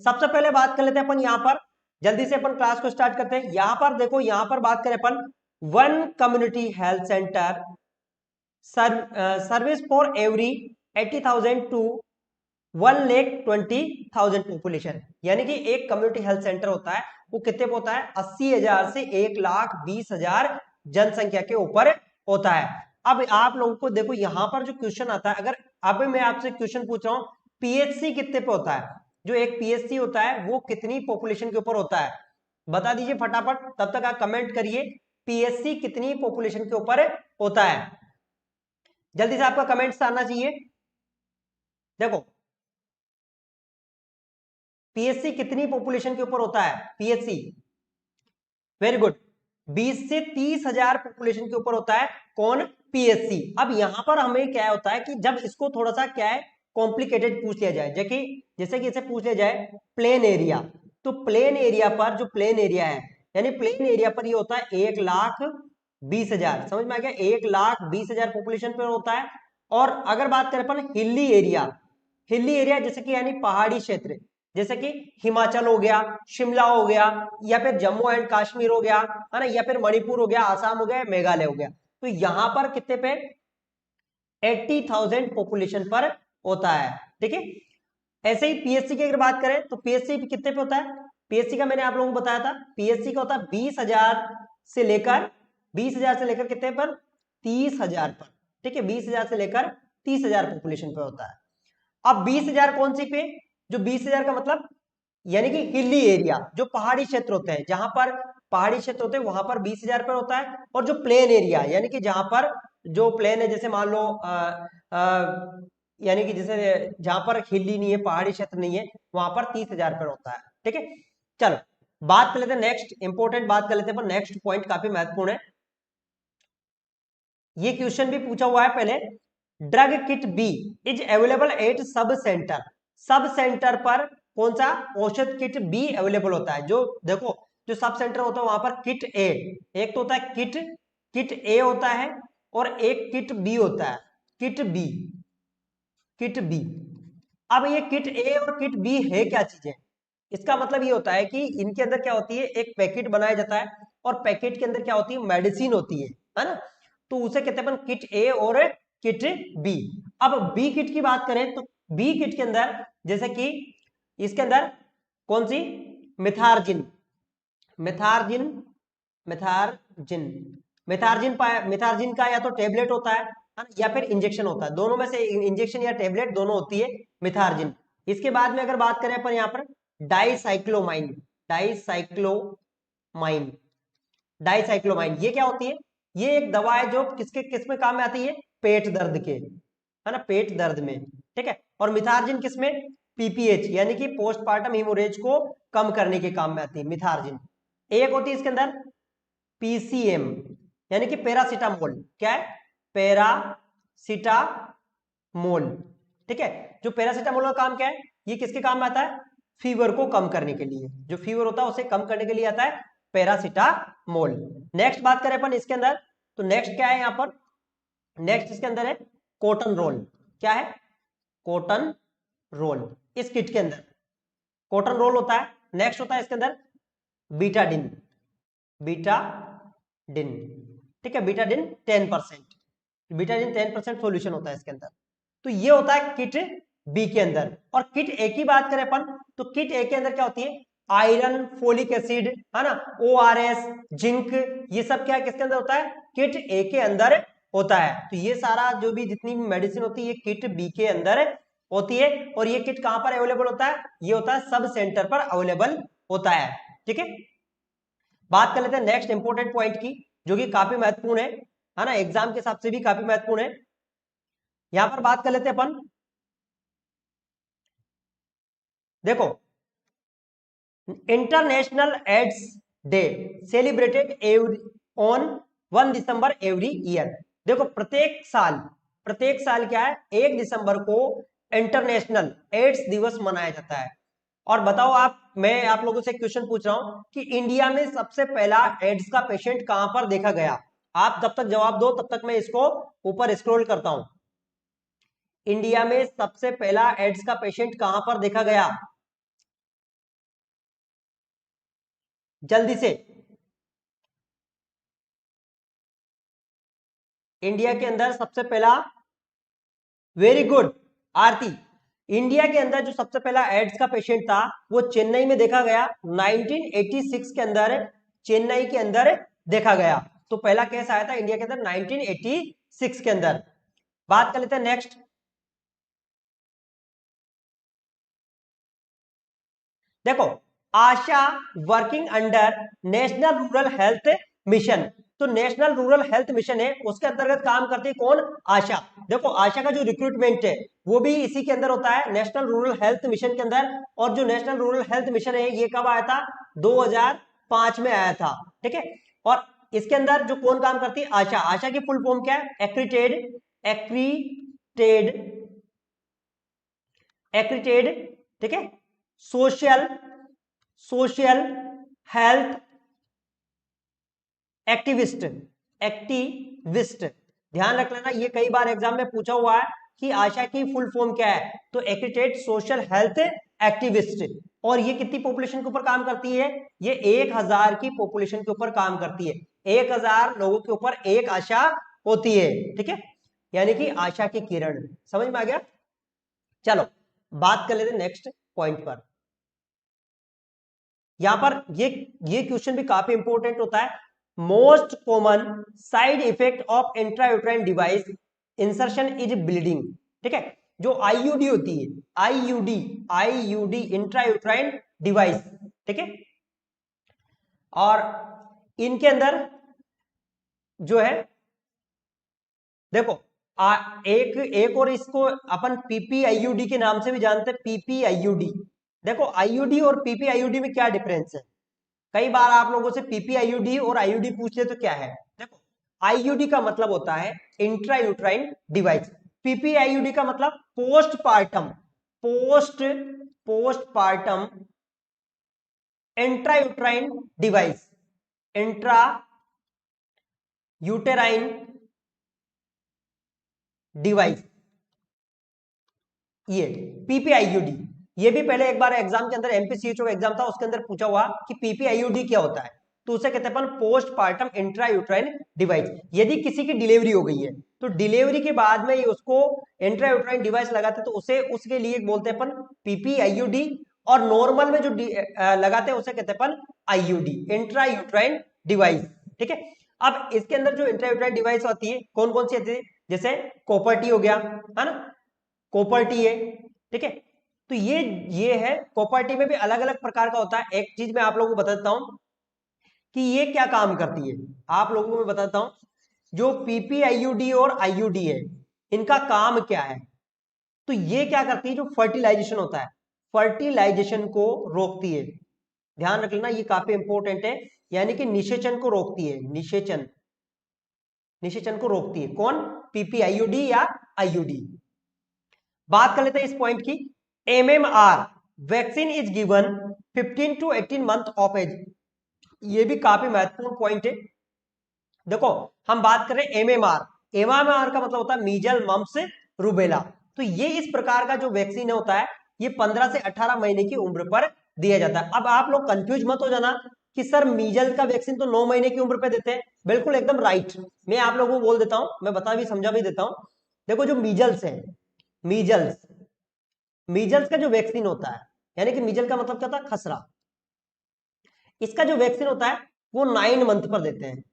सबसे पहले बात कर लेते हैं अपन यहाँ पर, जल्दी से अपन क्लास को स्टार्ट करते हैं। यहाँ पर देखो, यहाँ पर बात करें अपन, one community health centre service for every 80,000 to 1,20,000 population, यानी कि एक कम्युनिटी हेल्थ सेंटर होता है वो कितने पे होता है, 80,000 से 1,20,000 जनसंख्या के ऊपर होता है। अब आप लोगों को देखो यहाँ पर जो क्वेश्चन आता है, अगर अब मैं आपसे क्वेश्चन पूछ रहा हूँ पीएचसी कितने पे होता है, जो एक पीएचसी होता है वो कितनी पॉपुलेशन के ऊपर होता है, बता दीजिए फटाफट। तब तक आप कमेंट करिए पीएचसी कितनी पॉपुलेशन के ऊपर होता है, जल्दी से आपका कमेंट्स आना चाहिए। देखो पीएचसी कितनी पॉपुलेशन के ऊपर होता है, पीएचसी, वेरी गुड, 20 से 30,000 पॉपुलेशन के ऊपर होता है कौन, पीएचसी। अब यहां पर हमें क्या होता है कि जब इसको थोड़ा सा क्या है कॉम्प्लिकेटेड पूछ लिया जाए, जैसे कि इसे पूछ लिया जाए प्लेन एरिया, तो प्लेन एरिया पर जो प्लेन एरिया है, यानी प्लेन एरिया पर ये होता है 1,20,000, समझ में आ गया, 1,20,000 पॉपुलेशन पर होता है। और अगर बात करें अपन हिली एरिया, हिली एरिया जैसे कि यानी पहाड़ी क्षेत्र, जैसे कि हिमाचल हो गया, शिमला हो गया, या फिर जम्मू एंड कश्मीर हो गया, है ना, या फिर मणिपुर हो गया, आसाम हो गया, मेघालय हो गया, तो यहां पर कितने पे 80,000 पॉपुलेशन पर होता है, ठीक है। ऐसे ही पीएचसी की अगर बात करें तो पीएचसी कितने पे होता है, पीएचसी का मैंने आप लोगों को बताया था, पीएचसी का होता है 20,000 से लेकर, 20,000 से लेकर कितने पर, 30,000 पर, ठीक है, 20,000 से लेकर 30,000 पॉपुलेशन पे होता है। अब 20,000 कौन सी पे, जो 20,000 का मतलब यानी कि हिली एरिया, जो पहाड़ी क्षेत्र होते हैं, जहां पर पहाड़ी क्षेत्र होते हैं वहां पर 20,000 पर होता है, और जो प्लेन एरिया यानी कि जहां पर जो प्लेन है, जैसे मान लो यानी कि जैसे जहां पर हिली नहीं है, पहाड़ी क्षेत्र नहीं है, वहां पर 30,000 पर होता है, ठीक है। चलो बात कर लेते हैं नेक्स्ट इंपॉर्टेंट, बात कर लेते हैं नेक्स्ट पॉइंट काफी महत्वपूर्ण है, ये क्वेश्चन भी पूछा हुआ है पहले, drug kit B is available at sub centre, sub centre पर कौन सा औषध किट बी अवेलेबल होता है, जो देखो जो सब सेंटर होता है वहां पर किट ए, एक तो होता है किट, किट ए होता है, और एक किट बी होता है, किट बी, किट बी। अब ये किट ए और किट बी है क्या चीजें, इसका मतलब ये होता है कि इनके अंदर क्या होती है, एक पैकेट बनाया जाता है, और पैकेट के अंदर क्या होती है, मेडिसिन होती है ना, तो उसे कहते हैं अपन किट ए और किट बी। अब बी किट की बात करें तो बी किट के अंदर जैसे कि इसके अंदर कौन सी, मिथार्जिन, मिथार्जिन, मिथार्जिन, मिथार्जिन का या तो टेबलेट होता है ना, या फिर इंजेक्शन होता है, दोनों में से इंजेक्शन या टेबलेट दोनों होती है मिथार्जिन। इसके बाद में अगर बात करें अपन यहाँ पर डाइसाइक्लोमाइन, डाइसाइक्लोमाइन, डाइसाइक्लोमाइन ये क्या होती है, ये एक दवा है जो किसके किस में काम में आती है, पेट दर्द के, है ना, पेट दर्द में, ठीक है। और मिथार्जिन किसमें, पीपीएच यानी कि पोस्टपार्टम हिमोरेज को कम करने के काम में आती है मिथार्जिन। एक होती है इसके अंदर पीसीएम यानी कि पैरासीटामोल, क्या है, पैरासीटामोल, ठीक है। जो पैरासीटामोल का काम क्या है, ये किसके काम में आता है, फीवर को कम करने के लिए, जो फीवर होता है उसे कम करने के लिए आता है पैरासीटामोल। नेक्स्ट बात करें अपन इसके अंदर, तो नेक्स्ट क्या है यहाँ पर, नेक्स्ट इसके अंदर है कॉटन रोल, क्या है, कॉटन रोल, इस किट के अंदर कॉटन रोल होता है। नेक्स्ट होता है इसके अंदर बीटाडिन, बीटाडिन, ठीक है, बीटाडिन 10%, बीटाडिन 10% सॉल्यूशन होता है इसके अंदर। तो ये होता है किट बी के अंदर। और किट ए की बात करें अपन तो किट ए के अंदर क्या होती है, आयरन, फोलिक एसिड, है ना, ओआरएस, जिंक, ये सब क्या किसके अंदर होता है, किट ए के अंदर होता है। तो ये सारा जो भी जितनी भी मेडिसिन होती है ये किट बी के अंदर होती है। और ये किट कहां पर अवेलेबल होता है, ये होता है सब सेंटर पर अवेलेबल होता है, ठीक है। बात कर लेते हैं नेक्स्ट इंपॉर्टेंट पॉइंट की, जो कि काफी महत्वपूर्ण है ना, एग्जाम के हिसाब से भी काफी महत्वपूर्ण है। यहां पर बात कर लेते हैं अपन, देखो international AIDS day celebrated on 1 December every year. देखो प्रत्येक साल क्या है, 1 दिसंबर को इंटरनेशनल एड्स दिवस मनाया जाता है। और बताओ आप, मैं आप लोगों से क्वेश्चन पूछ रहा हूं कि इंडिया में सबसे पहला एड्स का पेशेंट कहां पर देखा गया, आप जब तक जवाब दो तब तक मैं इसको ऊपर स्क्रॉल करता हूं। इंडिया में सबसे पहला एड्स का पेशेंट कहां पर देखा गया, जल्दी से। इंडिया के अंदर सबसे पहला, वेरी गुड आरती, इंडिया के अंदर जो सबसे पहला एड्स का पेशेंट था वो चेन्नई में देखा गया 1986 के अंदर, चेन्नई के अंदर देखा गया। तो पहला केस आया था इंडिया के अंदर 1986 के अंदर। बात कर लेते हैं नेक्स्ट। देखो, ASHA working under national rural health mission, तो नेशनल रूरल हेल्थ मिशन है उसके अंतर्गत काम करती है कौन, आशा। देखो आशा का जो रिक्रूटमेंट है वो भी इसी के अंदर होता है, नेशनल रूरल हेल्थ मिशन के अंदर। और जो नेशनल रूरल हेल्थ मिशन है ये कब आया था, 2005 में आया था, ठीक है। और इसके अंदर जो कौन काम करती है, आशा। आशा की फुल फॉर्म क्या है, एक्रीटेड, एक्रीटेड, एक्रीटेड, ठीक है, social, social health activist, activist. ध्यान रख लेना ये कई बार एग्जाम में पूछा हुआ है कि आशा की फुल फॉर्म क्या है, तो एक्रीटेड सोशल हेल्थ एक्टिविस्ट। और ये कितनी पॉपुलेशन के ऊपर काम करती है, ये 1000 की पॉपुलेशन के ऊपर काम करती है। 1000 लोगों के ऊपर एक आशा होती है, ठीक है, यानी कि आशा की किरण। समझ में आ गया। चलो बात कर लेते नेक्स्ट पॉइंट पर। यहां पर ये क्वेश्चन भी काफी इंपॉर्टेंट होता है। Most common side effect of intrauterine device insertion is bleeding, ठीक है। जो आईयूडी होती है, आईयूडी, आईयूडी इंट्रायूट्राइन डिवाइस, ठीक है, और इनके अंदर जो है, देखो एक और इसको अपन पीपीआईयूडी के नाम से भी जानते हैं, पीपीआईयूडी। देखो आईयूडी और पीपीआईयूडी में क्या डिफरेंस है, कई बार आप लोगों से पीपीआईयूडी और आईयूडी पूछ ले तो क्या है। देखो आईयूडी का मतलब होता है इंट्रायूट्राइन डिवाइस, पीपीआईयूडी का मतलब postpartum, postpartum intrauterine device, intra uterine device, ये पीपीआईयूडी। ये भी पहले एक बार एग्जाम के अंदर एमपीसीएचओ एग्जाम था उसके अंदर पूछा हुआ कि पीपीआईयूडी क्या होता है, तो उसे कहते हैं अपन पोस्टपार्टम इंट्रायूट्राइन डिवाइस। यदि किसी की डिलीवरी हो गई है तो डिलीवरी के बाद में उसको इंट्रायूट्राइन डिवाइस लगाते तो उसे उसके लिए बोलते हैं अपन पीपीआईयूडी, और नॉर्मल में जो लगाते हैं उसे कहते हैं अपन आईयूडी, इंट्रायूट्राइन डिवाइस, ठीक है। अब इसके अंदर जो इंट्रायूट्राइन डिवाइस होती है कौन कौन सी आती है, जैसे कॉपर टी हो गया, है ना, कॉपर टी है, ठीक है। तो ये है, कॉपर टी में भी अलग अलग प्रकार का होता है। एक चीज मैं आप लोगों को बता देता हूं कि ये क्या काम करती है, आप लोगों को मैं बताता हूं। जो पीपीआईयूडी और आईयूडी है इनका काम क्या है, तो ये क्या करती है, जो फर्टिलाइजेशन होता है, फर्टिलाइजेशन को रोकती है। ध्यान रख लेना ये काफी इंपॉर्टेंट है, यानी कि निषेचन को रोकती है, निषेचन, निषेचन को रोकती है कौन, पीपीआईयूडी या आईयूडी। बात कर लेते हैं इस पॉइंट की। MMR vaccine is given 15 to 18 month of age, ये भी काफी महत्वपूर्ण पॉइंट है। देखो हम बात करें एमएमआर, एमएमआर का मतलब होता है मीजल मम्प्स रूबेला। तो ये इस प्रकार का जो वैक्सीन होता है ये 15 से 18 महीने की उम्र पर दिया जाता है। अब आप लोग कंफ्यूज मत हो जाना कि सर मीजल का वैक्सीन तो 9 महीने की उम्र पे देते हैं, बिल्कुल एकदम राइट। मैं आप लोगों को बोल देता हूं, मैं बता भी समझा भी देता हूं। देखो जो मीजल्स है, मीजल्स, मीजल्स का जो वैक्सीन होता है, यानी कि मीजल का मतलब क्या होता है, खसरा, इसका जो वैक्सीन होता है वो 9 मंथ पर देते हैं,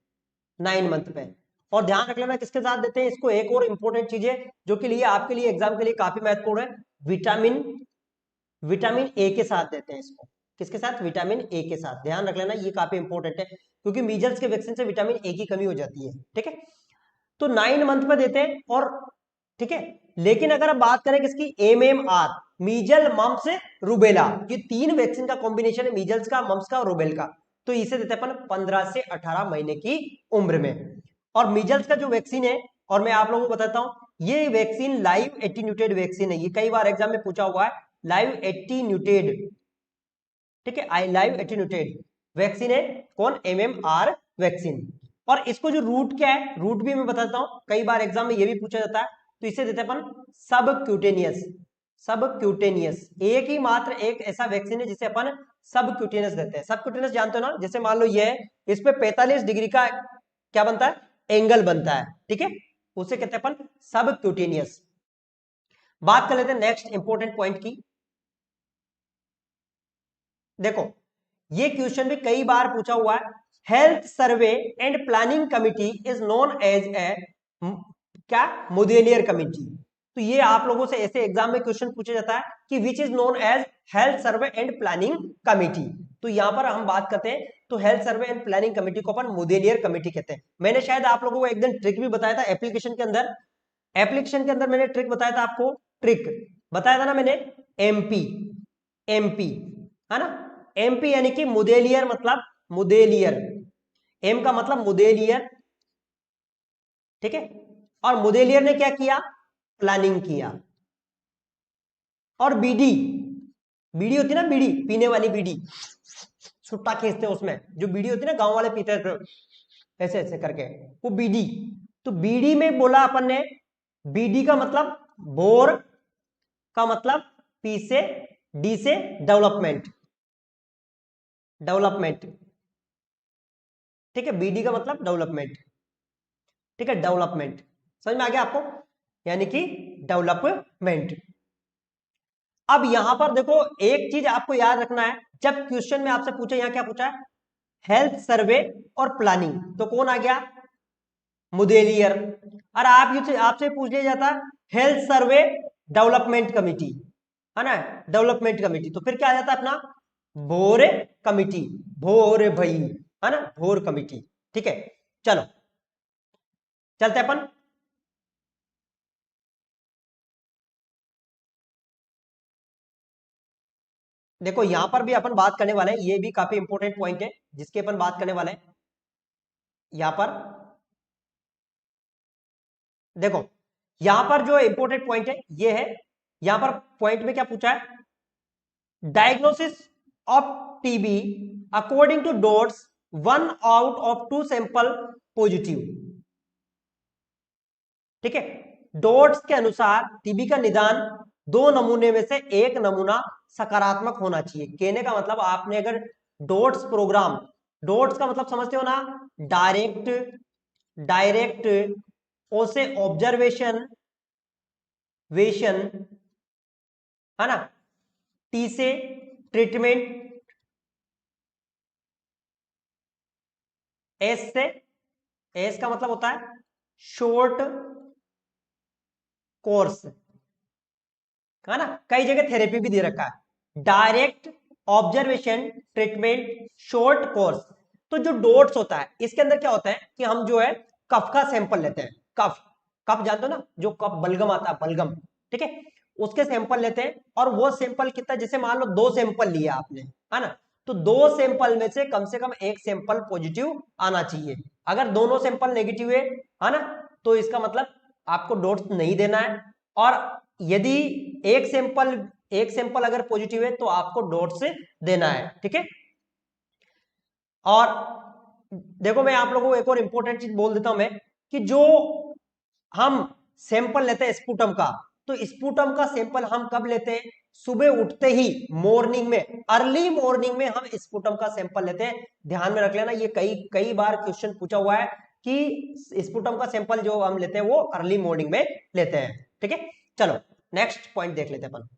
9 मंथ पे। और ध्यान रख लेना किसके साथ देते हैं इसको, एक और इंपॉर्टेंट चीज है जो कि लिए आपके लिए एग्जाम के लिए काफी महत्वपूर्ण है, विटामिन, विटामिन ए के साथ देते हैं इसको। किसके साथ, विटामिन ए के साथ। ध्यान रख लेना ये काफी इंपॉर्टेंट है क्योंकि मीजल्स के वैक्सीन से विटामिन ए की कमी हो जाती है, ठीक है। तो 9 मंथ पे देते हैं, और ठीक है। लेकिन अगर हम बात करें किसकी, एमएमआर, मीजल मम्प्स रूबेला, ये 3 वैक्सीन का कॉम्बिनेशन है, मीजल्स का, मम्प्स का और रूबेल का। तो इसे देते हैं अपन 15 से 18 महीने की उम्र में। और मीजल्स का जो वैक्सीन है, और मैं आप लोगों को बताता हूं, ये वैक्सीन लाइव एटीन्यूटेड वैक्सीन है, ये कई बार एग्जाम में पूछा हुआ है, लाइव एटीन्यूटेड, ठीक है, आई लाइव एटीन्यूटेड वैक्सीन है कौन, एमएमआर वैक्सीन। और इसको जो रूट क्या है, रूट भी मैं बताता हूं, कई बार एग्जाम में ये भी पूछा जाता है। तो इसे देते हैं अपन सब क्यूटेनियस, सब क्यूटेनियस, एक ही मात्र एक ऐसा वैक्सीन है जिसे अपन सब क्यूटेनियस देते हैं। सब क्यूटेनियस जानते हो ना, जैसे मान लो ये है, इस पे 45 डिग्री का क्या बनता है, एंगल बनता है, ठीक है, उसे कहते हैं अपन सब क्यूटेनियस। बात कर लेते हैं नेक्स्ट इंपॉर्टेंट पॉइंट की। देखो ये क्वेश्चन भी कई बार पूछा हुआ है, health survey and planning committee is known as a क्या, मोडेलियर कमिटी। तो ये आप लोगों से ऐसे एग्जाम में क्वेश्चन पूछा जाता है कि which is known as health survey and planning committee. तो यहां पर हम बात करते हैं, तो health survey and planning committee को अपन मोडेलियर कमिटी कहते हैं। मैंने शायद आप लोगों को एक दिन ट्रिक भी बताया था एप्लीकेशन के अंदर, एप्लीकेशन के अंदर मैंने ट्रिक बताया था आपको, ट्रिक बताया था ना मैंने, एमपी, एमपी है ना, एमपी यानी कि मुदेलियर, मतलब मुदेलियर, एम का मतलब मुदेलियर, ठीक है, और मुदेलियर ने क्या किया, प्लानिंग किया। और बीडी, बीड़ी होती है ना, बीड़ी पीने वाली बीड़ी, छुट्टा खींचते हैं उसमें, जो बीड़ी होती है ना गांव वाले पीते हैं ऐसे ऐसे करके, वो बीडी। तो बीडी में बोला अपन ने, बीडी का मतलब बोर का मतलब पी से, डी से डेवलपमेंट, डेवलपमेंट, ठीक है, बीडी का मतलब डेवलपमेंट, ठीक है, डेवलपमेंट, समझ में आ गया आपको, यानी कि डेवलपमेंट। अब यहां पर देखो एक चीज आपको याद रखना है, जब क्वेश्चन में आपसे पूछे, यहां क्या पूछा है, हेल्थ सर्वे और प्लानिंग, तो कौन आ गया, मुदेलियर। और आपसे पूछ लिया जाता हेल्थ सर्वे डेवलपमेंट कमिटी, है ना, डेवलपमेंट कमिटी, तो फिर क्या आ जाता है अपना, भोर कमिटी, भोर भाई, है ना, भोर कमिटी, ठीक है। चलो चलते अपन, देखो यहां पर भी अपन बात करने वाले हैं, ये भी काफी इंपॉर्टेंट पॉइंट है जिसके अपन बात करने वाले हैं। यहां पर देखो, यहां पर जो इंपॉर्टेंट पॉइंट है ये है, यहां पर पॉइंट में क्या पूछा है, diagnosis of TB according to dots, 1 out of 2 sample positive, ठीक है, डॉट्स के अनुसार टीबी का निदान 2 नमूने में से एक नमूना सकारात्मक होना चाहिए। कहने का मतलब आपने अगर डॉट्स प्रोग्राम, डॉट्स का मतलब समझते हो ना, डायरेक्ट, डायरेक्ट, ओ से ऑब्जर्वेशन, वेशन, है ना, टी से ट्रीटमेंट, एस से, एस का मतलब होता है शॉर्ट कोर्स, है ना, कई जगह थेरेपी भी दे रखा है, direct, observation, treatment, short course. तो जो डॉट्स होता है इसके अंदर क्या होता है कि हम जो है कफ का सैंपल लेते हैं, कफ, कफ जानते हो ना, जो कफ बलगम आता है, बलगम, ठीक है, उसके सैंपल लेते हैं, और वो सैंपल कितना, जैसे मान लो 2 सैंपल लिया आपने, है ना, तो 2 सैंपल में से कम एक सैंपल पॉजिटिव आना चाहिए। अगर दोनों सैंपल नेगेटिव है ना, तो इसका मतलब आपको डोट्स नहीं देना है, और यदि एक सैंपल अगर पॉजिटिव है तो आपको डॉट्स देना है, ठीक है। और देखो मैं आप लोगों को एक और इंपॉर्टेंट चीज बोल देता हूं मैं, कि जो हम सैंपल लेते हैं स्पुटम का, तो स्पुटम का सैंपल हम कब लेते हैं, सुबह उठते ही, मॉर्निंग में, अर्ली मॉर्निंग में हम स्पुटम का सैंपल लेते हैं। ध्यान में रख लेना, ये कई कई बार क्वेश्चन पूछा हुआ है कि स्पुटम का सैंपल जो हम लेते हैं वो अर्ली मॉर्निंग में लेते हैं, ठीक है। चलो नेक्स्ट पॉइंट देख लेते हैं अपन,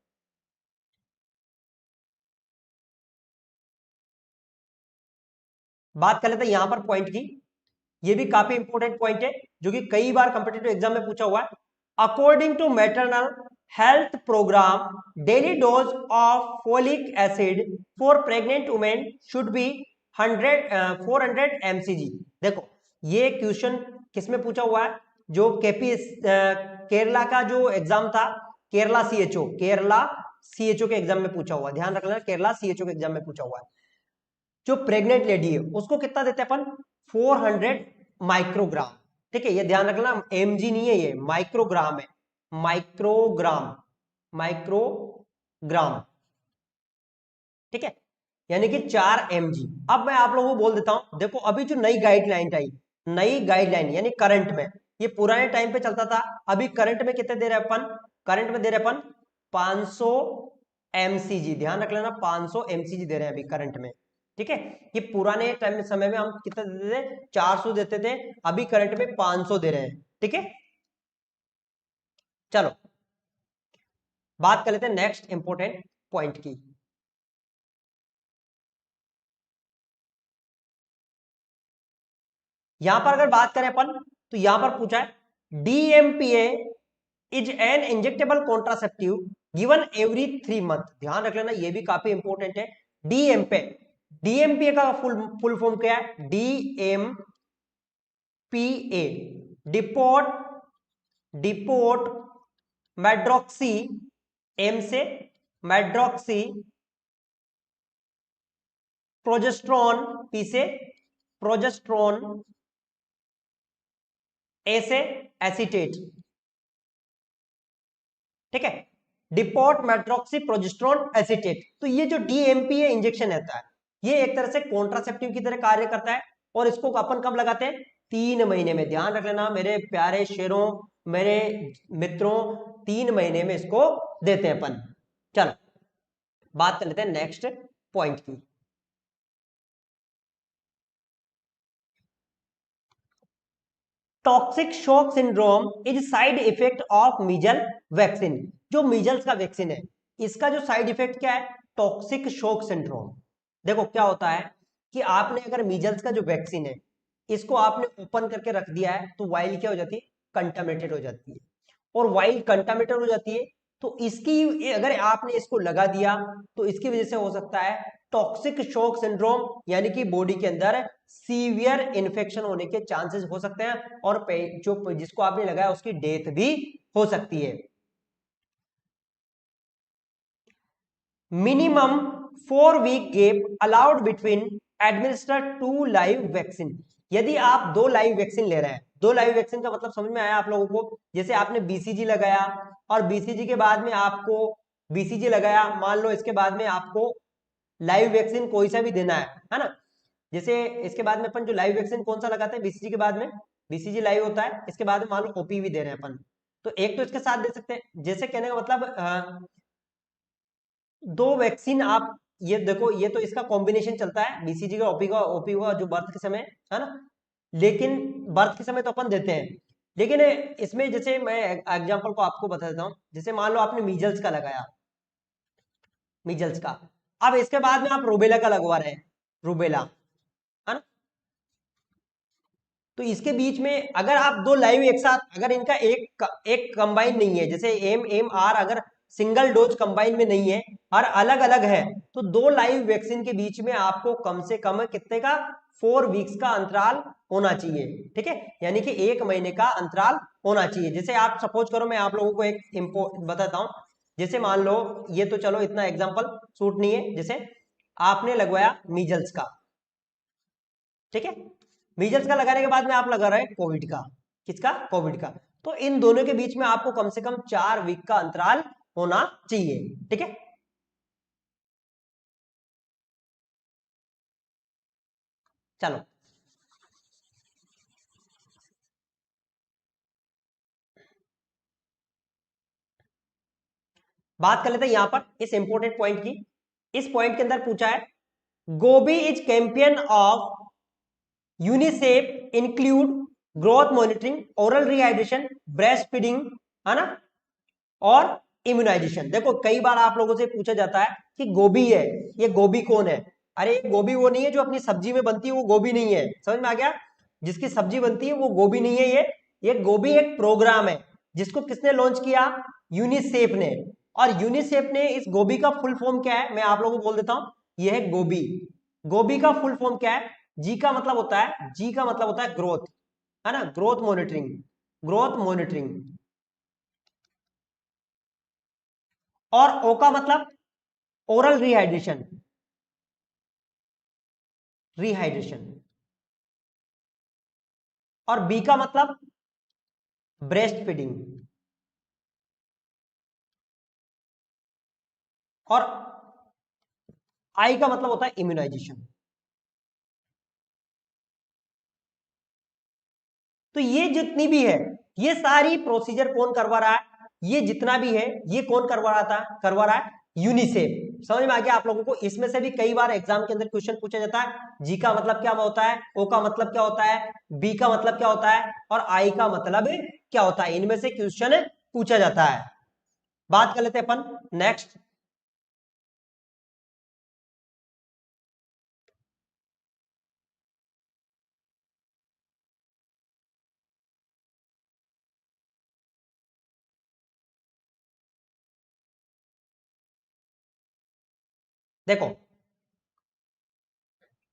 बात कर लेते हैं यहां पर पॉइंट की, ये भी काफी इंपॉर्टेंट पॉइंट है जो कि कई बार कंपटीटिव एग्जाम में पूछा हुआ है। According to maternal health programme, daily dose of folic acid for pregnant women should be 400 mcg। देखो ये क्वेश्चन किसमें पूछा हुआ है, जो केपी केरला का जो एग्जाम था, केरला सीएचओ, केरला सीएचओ के एग्जाम में पूछा हुआ, ध्यान रखना, केरला सीएचओ के एग्जाम में पूछा हुआ है। जो प्रेग्नेंट लेडी है उसको कितना देते हैं अपन, 400 माइक्रोग्राम, ठीक है, ये ध्यान रखना, एमजी नहीं है, ये माइक्रोग्राम है, माइक्रोग्राम, माइक्रोग्राम, ठीक है, यानी कि 4 mg। अब मैं आप लोगों को बोल देता हूं, देखो अभी जो नई गाइडलाइन आई, नई गाइडलाइन यानी करंट में, ये पुराने टाइम पे चलता था, अभी करंट में कितने दे रहे अपन, करंट में दे रहे अपन 500 mcg, ध्यान रख लेना 500 mcg दे रहे हैं अभी करंट में, ठीक है। ये पुराने टाइम समय में हम कितना देते थे, 400 देते थे, अभी करंट में 500 दे रहे हैं, ठीक है। चलो बात कर लेते हैं नेक्स्ट इंपॉर्टेंट पॉइंट की। यहां पर अगर बात करें अपन, तो यहां पर पूछा है DMPA is an injectable contraceptive given every 3 month. ध्यान रख लेना, ये भी काफी इंपॉर्टेंट है। डीएमपे, डीएमपीए का फुल फॉर्म क्या है, DMPA, depot depot medroxy, M से मेड्रोक्सी, प्रोजेस्ट्रॉन, पी से प्रोजेस्ट्रॉन, ए से एसीटेट, ठीक है। Depot medroxy progesterone acetate. तो ये जो डीएमपीए इंजेक्शन रहता है, ये एक तरह से कॉन्ट्रासेप्टिव की तरह कार्य करता है, और इसको अपन कब लगाते हैं, 3 महीने में। ध्यान रख लेना मेरे प्यारे शेरों, मेरे मित्रों, 3 महीने में इसको देते हैं अपन। चलो बात कर लेते हैं नेक्स्ट पॉइंट की। Toxic shock syndrome is side effect of measles vaccine. जो मीजल्स का वैक्सीन है, इसका जो साइड इफेक्ट क्या है, टॉक्सिक शॉक सिंड्रोम। देखो क्या होता है कि आपने अगर मीजल्स का जो वैक्सीन है, इसको आपने ओपन करके रख दिया है, तो वाइल क्या हो जाती है, कंटामिनेटेड हो जाती है। और वाइल कंटामिनेटेड हो जाती है, तो इसकी अगर आपने इसको लगा दिया, तो इसकी वजह से हो सकता है टॉक्सिक शॉक सिंड्रोम, यानी कि बॉडी के अंदर सीवियर इन्फेक्शन होने के चांसेस हो सकते हैं, और जो जिसको आपने लगाया उसकी डेथ भी हो सकती है। Minimum 4 week gap allowed between administer 2 live vaccine. यदि आप 2 लाइव वैक्सीन ले रहे हैं, 2 लाइव वैक्सीन का मतलब समझ में आया आप लोगों को, जैसे आपने बीसीजी लगाया, और बीसीजी के बाद में आपको बीसीजी लगाया, मान लो इसके बाद में आपको लाइव वैक्सीन कोई सा भी देना है ना। जैसे इसके बाद में अपन जो लाइव वैक्सीन कौन सा लगाते हैं, बीसीजी के बाद में, बीसीजी लाइव होता है, इसके बाद में मान लो ओपी भी दे रहे हैं अपन, तो एक तो इसके साथ दे सकते हैं। जैसे कहने का मतलब 2 वैक्सीन आप, ये देखो ये तो इसका कॉम्बिनेशन चलता है, बीसीजी का ओपी का जो बर्थ के समय है ना, लेकिन बर्थ के समय तो अपन देते हैं। लेकिन इसमें जैसे मैं एग्जांपल को आपको बता देता हूँ, जैसे मान लो आपने मीजल्स का लगाया, मीजल्स का, अब इसके बाद में आप रूबेला का लगवा रहे हैं, रूबेला, है ना। तो इसके बीच में अगर आप 2 लाइव एक साथ, अगर इनका एक कंबाइन नहीं है, जैसे एम एम आर अगर सिंगल डोज कंबाइन में नहीं है और अलग अलग है, तो 2 लाइव वैक्सीन के बीच में आपको कम से कम कितने का, 4 वीक्स का अंतराल होना चाहिए, ठीक है। यानी कि 1 महीने का अंतराल होना चाहिए। जैसे आप सपोज करो, मैं आप लोगों को एक बताता हूं, जैसे मान लो, ये तो चलो इतना एग्जाम्पल सूट नहीं है, जैसे आपने लगवाया मीजल्स का, ठीक है, मीजल्स का लगाने के बाद में आप लगा रहे हैं कोविड का, किसका, कोविड का। तो इन दोनों के बीच में आपको कम से कम 4 वीक का अंतराल होना चाहिए, ठीक है। चलो बात कर लेते हैं यहां पर इस इंपॉर्टेंट पॉइंट की। इस पॉइंट के अंदर पूछा है GOBI is campaign of UNICEF include growth monitoring, oral rehydration, breast feeding, है ना, और इम्यूनाइजेशन। देखो कई बार आप लोगों से पूछा जाता है कि गोभी है, ये गोभी कौन है। अरे गोभी वो नहीं है जो अपनी सब्जी में बनती है, वो गोभी नहीं है, समझ में आ गया। जिसकी सब्जी बनती है वो गोभी नहीं है। ये गोभी एक प्रोग्राम है, जिसको किसने लॉन्च किया, यूनिसेफ ने। और यूनिसेफ ने इस गोभी का फुल फॉर्म क्या है, मैं आप लोगों को बोल देता हूं, यह है गोभी। गोभी का फुल फॉर्म क्या है, जी का मतलब होता है, जी का मतलब होता है ग्रोथ, है ना, ग्रोथ मॉनिटरिंग, ग्रोथ मॉनिटरिंग। और ओ का मतलब ओरल रिहाइड्रेशन, रिहाइड्रेशन। और बी का मतलब ब्रेस्ट फीडिंग। और आई का मतलब होता है इम्यूनाइजेशन। तो ये जितनी भी है, ये सारी प्रोसीजर कौन करवा रहा है, ये जितना भी है ये कौन करवा रहा है, यूनिसेफ। समझ में आ गया आप लोगों को। इसमें से भी कई बार एग्जाम के अंदर क्वेश्चन पूछा जाता है। जी का मतलब क्या होता है, ओ का मतलब क्या होता है, बी का मतलब क्या होता है और आई का मतलब क्या होता है, इनमें से क्वेश्चन पूछा जाता है। बात कर लेते हैं अपन नेक्स्ट। देखो,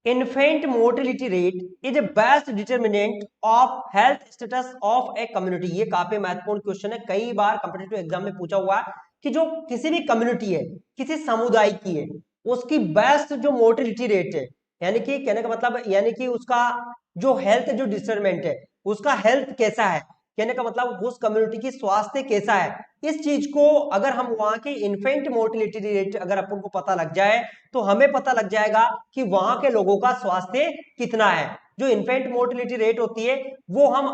infant mortality rate is a best determinant of health status of a community। ये काफी महत्वपूर्ण क्वेश्चन है, कई बार कॉम्पिटिटिव एग्जाम में पूछा हुआ है कि जो किसी भी कम्युनिटी है, किसी समुदाय की है, उसकी बेस्ट जो मोर्टिलिटी रेट है, यानी कि कहने का मतलब यानी कि उसका जो हेल्थ जो डिटरमेंट है, उसका हेल्थ कैसा है, कहने का मतलब उस कम्युनिटी की स्वास्थ्य कैसा है, इस चीज को अगर हम वहां की इन्फेंट मोर्टिलिटी रेट अगर अपन को पता लग जाए तो हमें पता लग जाएगा कि वहां के लोगों का स्वास्थ्य कितना है। जो इन्फेंट मोर्टिलिटी रेट होती है वो हम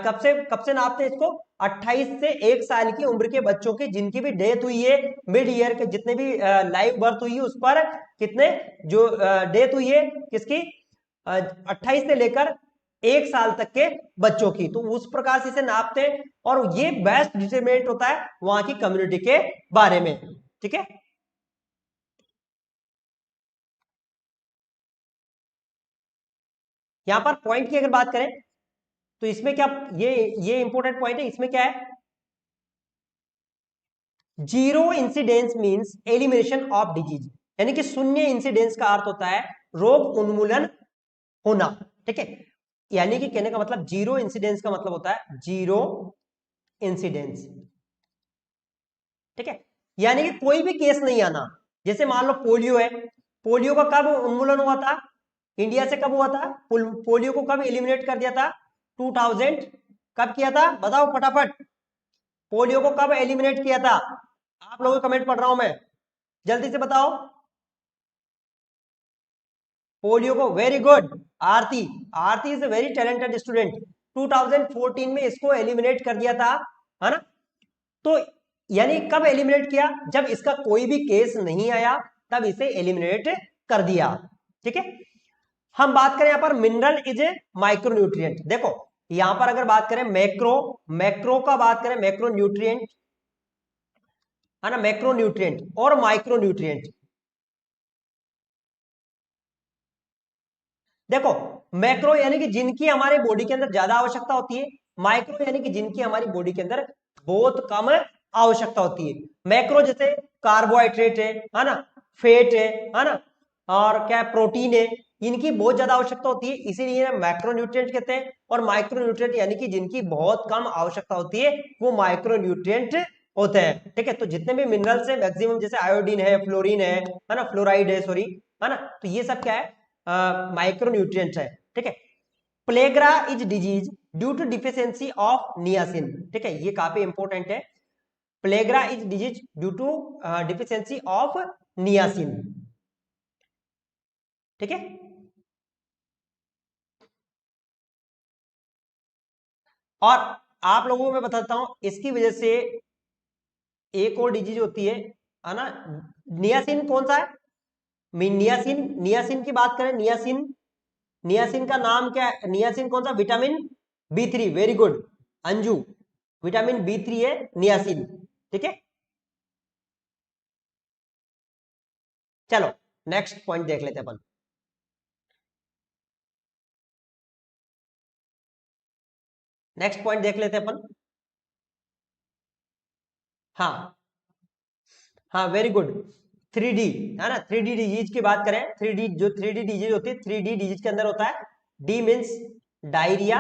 कब से नापते हैं इसको, 28 से 1 साल की उम्र के बच्चों की जिनकी भी डेथ हुई है मिड ईयर के, जितने भी लाइव बर्थ हुई है उस पर कितने जो डेथ हुई है किसकी, 28 से लेकर 1 साल तक के बच्चों की, तो उस प्रकार से इसे नापते हैं और ये बेस्ट डिटरमिनेंट होता है वहां की कम्युनिटी के बारे में। ठीक है, यहां पर पॉइंट की अगर बात करें तो इसमें क्या, ये इंपॉर्टेंट पॉइंट है, इसमें क्या है, zero incidence means elimination of disease, यानी कि शून्य इंसिडेंस का अर्थ होता है रोग उन्मूलन होना। ठीक है, यानी कि कहने का मतलब जीरो इंसिडेंस का मतलब होता है जीरो इंसिडेंस। ठीक है, यानी कि कोई भी केस नहीं आना। जैसे मान लो पोलियो है, पोलियो का कब उन्मूलन हुआ था, इंडिया से कब हुआ था, पोलियो को कब एलिमिनेट कर दिया था, 2000, कब किया था बताओ फटाफट, पोलियो को कब एलिमिनेट किया था, आप लोगों को कमेंट पढ़ रहा हूं मैं, जल्दी से बताओ। पोलियो को, very good, Aarti, Aarti is a very talented student, 2014 में इसको एलिमिनेट कर दिया था, है ना। तो यानी कब एलिमिनेट किया, जब इसका कोई भी केस नहीं आया तब इसे एलिमिनेट कर दिया। ठीक है, हम बात करें यहां पर मिनरल इज ए माइक्रोन्यूट्रिएंट। देखो यहां पर अगर बात करें मैक्रो, मैक्रो का बात करें मैक्रो न्यूट्रिएंट, है ना, मैक्रो न्यूट्रिएंट और माइक्रो न्यूट्रिएंट। देखो मैक्रो यानी कि जिनकी हमारे बॉडी के अंदर ज्यादा आवश्यकता होती है, माइक्रो यानी कि जिनकी हमारी बॉडी के अंदर बहुत कम आवश्यकता होती है। मैक्रो जैसे कार्बोहाइड्रेट है ना, फैट है ना, और क्या प्रोटीन है, इनकी बहुत ज्यादा आवश्यकता होती है, इसीलिए मैक्रो न्यूट्रिएंट कहते हैं। और माइक्रो न्यूट्रिएंट यानी कि जिनकी बहुत कम आवश्यकता होती है वो माइक्रो न्यूट्रिएंट होते हैं। ठीक है, तो जितने भी मिनरल्स है मैक्सिमम, जैसे आयोडीन है, फ्लोरीन है ना, फ्लोराइड है सॉरी, है ना, तो ये सब क्या है, माइक्रो न्यूट्रिएंट्स है। ठीक है, pellagra is disease due to deficiency of niacin. ठीक है, ये काफी इंपॉर्टेंट है, pellagra is disease due to deficiency of niacin. ठीक है, और आप लोगों को मैं बताता हूं इसकी वजह से एक और डिजीज होती है ना, नियासिन कौन सा है, नियासिन, नियासिन की बात करें, नियासिन, नियासिन का नाम क्या है, नियासिन कौन सा, vitamin B3, very good Anju, vitamin B3 है नियासिन। ठीक है, चलो नेक्स्ट पॉइंट देख लेते हैं अपन, नेक्स्ट पॉइंट देख लेते हैं अपन। हाँ, हाँ वेरी गुड, 3D, है ना, 3D डिजीज की बात करें, 3D जो 3D डिजीज होती है, 3D डिजीज के अंदर होता है, डी मीन्स डायरिया,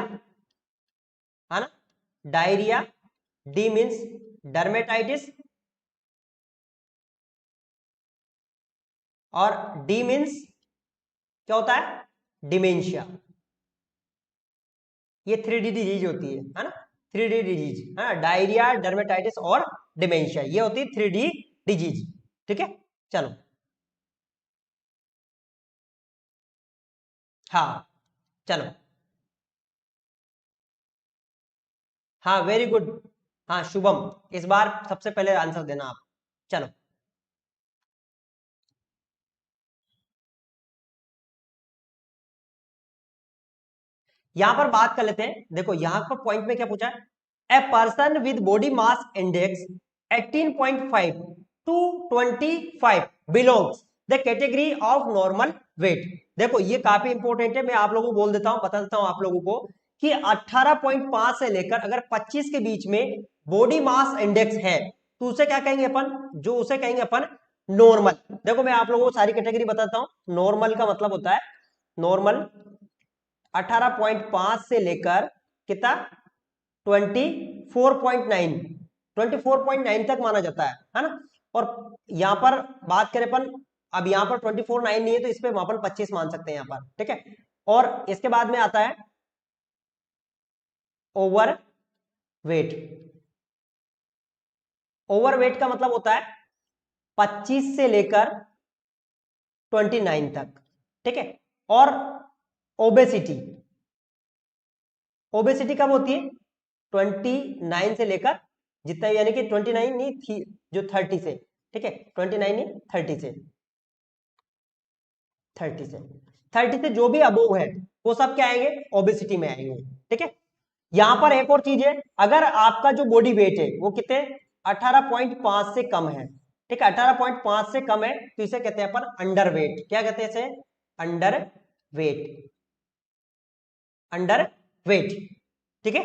है ना, डायरिया, डी मीन्स डर्मेटाइटिस, और डी मीन्स क्या होता है, डिमेंशिया। ये 3D डिजीज होती है ना, 3D डिजीज, है ना, डायरिया, डर्मेटाइटिस और डिमेंशिया, ये होती है 3D डिजीज। ठीक है, चलो, हाँ चलो, हाँ वेरी गुड, हाँ शुभम, इस बार सबसे पहले आंसर देना आप। चलो यहां पर बात कर लेते हैं। देखो यहां पर पॉइंट में क्या पूछा है, a person with body mass index 18.5 to 25 belongs the category of normal weight. देखो ये काफी इंपॉर्टेंट है, मैं आप लोगों को बोल देता हूं, बता देता हूं आप लोगों को कि 18.5 से लेकर अगर 25 के बीच में बॉडी मास इंडेक्स है तो उसे क्या कहेंगे अपन, जो उसे कहेंगे अपन नॉर्मल। देखो मैं आप लोगों को सारी कैटेगरी बताता हूं। नॉर्मल का मतलब होता है, नॉर्मल 18.5 से लेकर कितना 24.9, 24.9 तक माना जाता है ना। और यहां पर बात करें अपन, अब यहां पर 24.9 नहीं है तो इस पे अपन 25 मान सकते हैं यहां पर, ठीक है। और इसके बाद में आता है ओवर वेट। ओवर वेट का मतलब होता है 25 से लेकर 29 तक, ठीक है। और ओबेसिटी, ओबेसिटी कब होती है 29 से लेकर जितना, यानी कि 29 नहीं थी जो 30 से, ठीक है, 29 नहीं 30 से, 30 से 30 से जो भी अबोव है वो सब क्या आएंगे, ओबेसिटी में आएंगे, ठीक है। यहां पर एक और चीज है, अगर आपका जो बॉडी वेट है वो कितने 18.5 से कम है, ठीक है, 18.5 से कम है तो इसे कहते हैं अपन अंडर वेट। क्या कहते हैं इसे, अंडर वेट, अंडर वेट, ठीक है।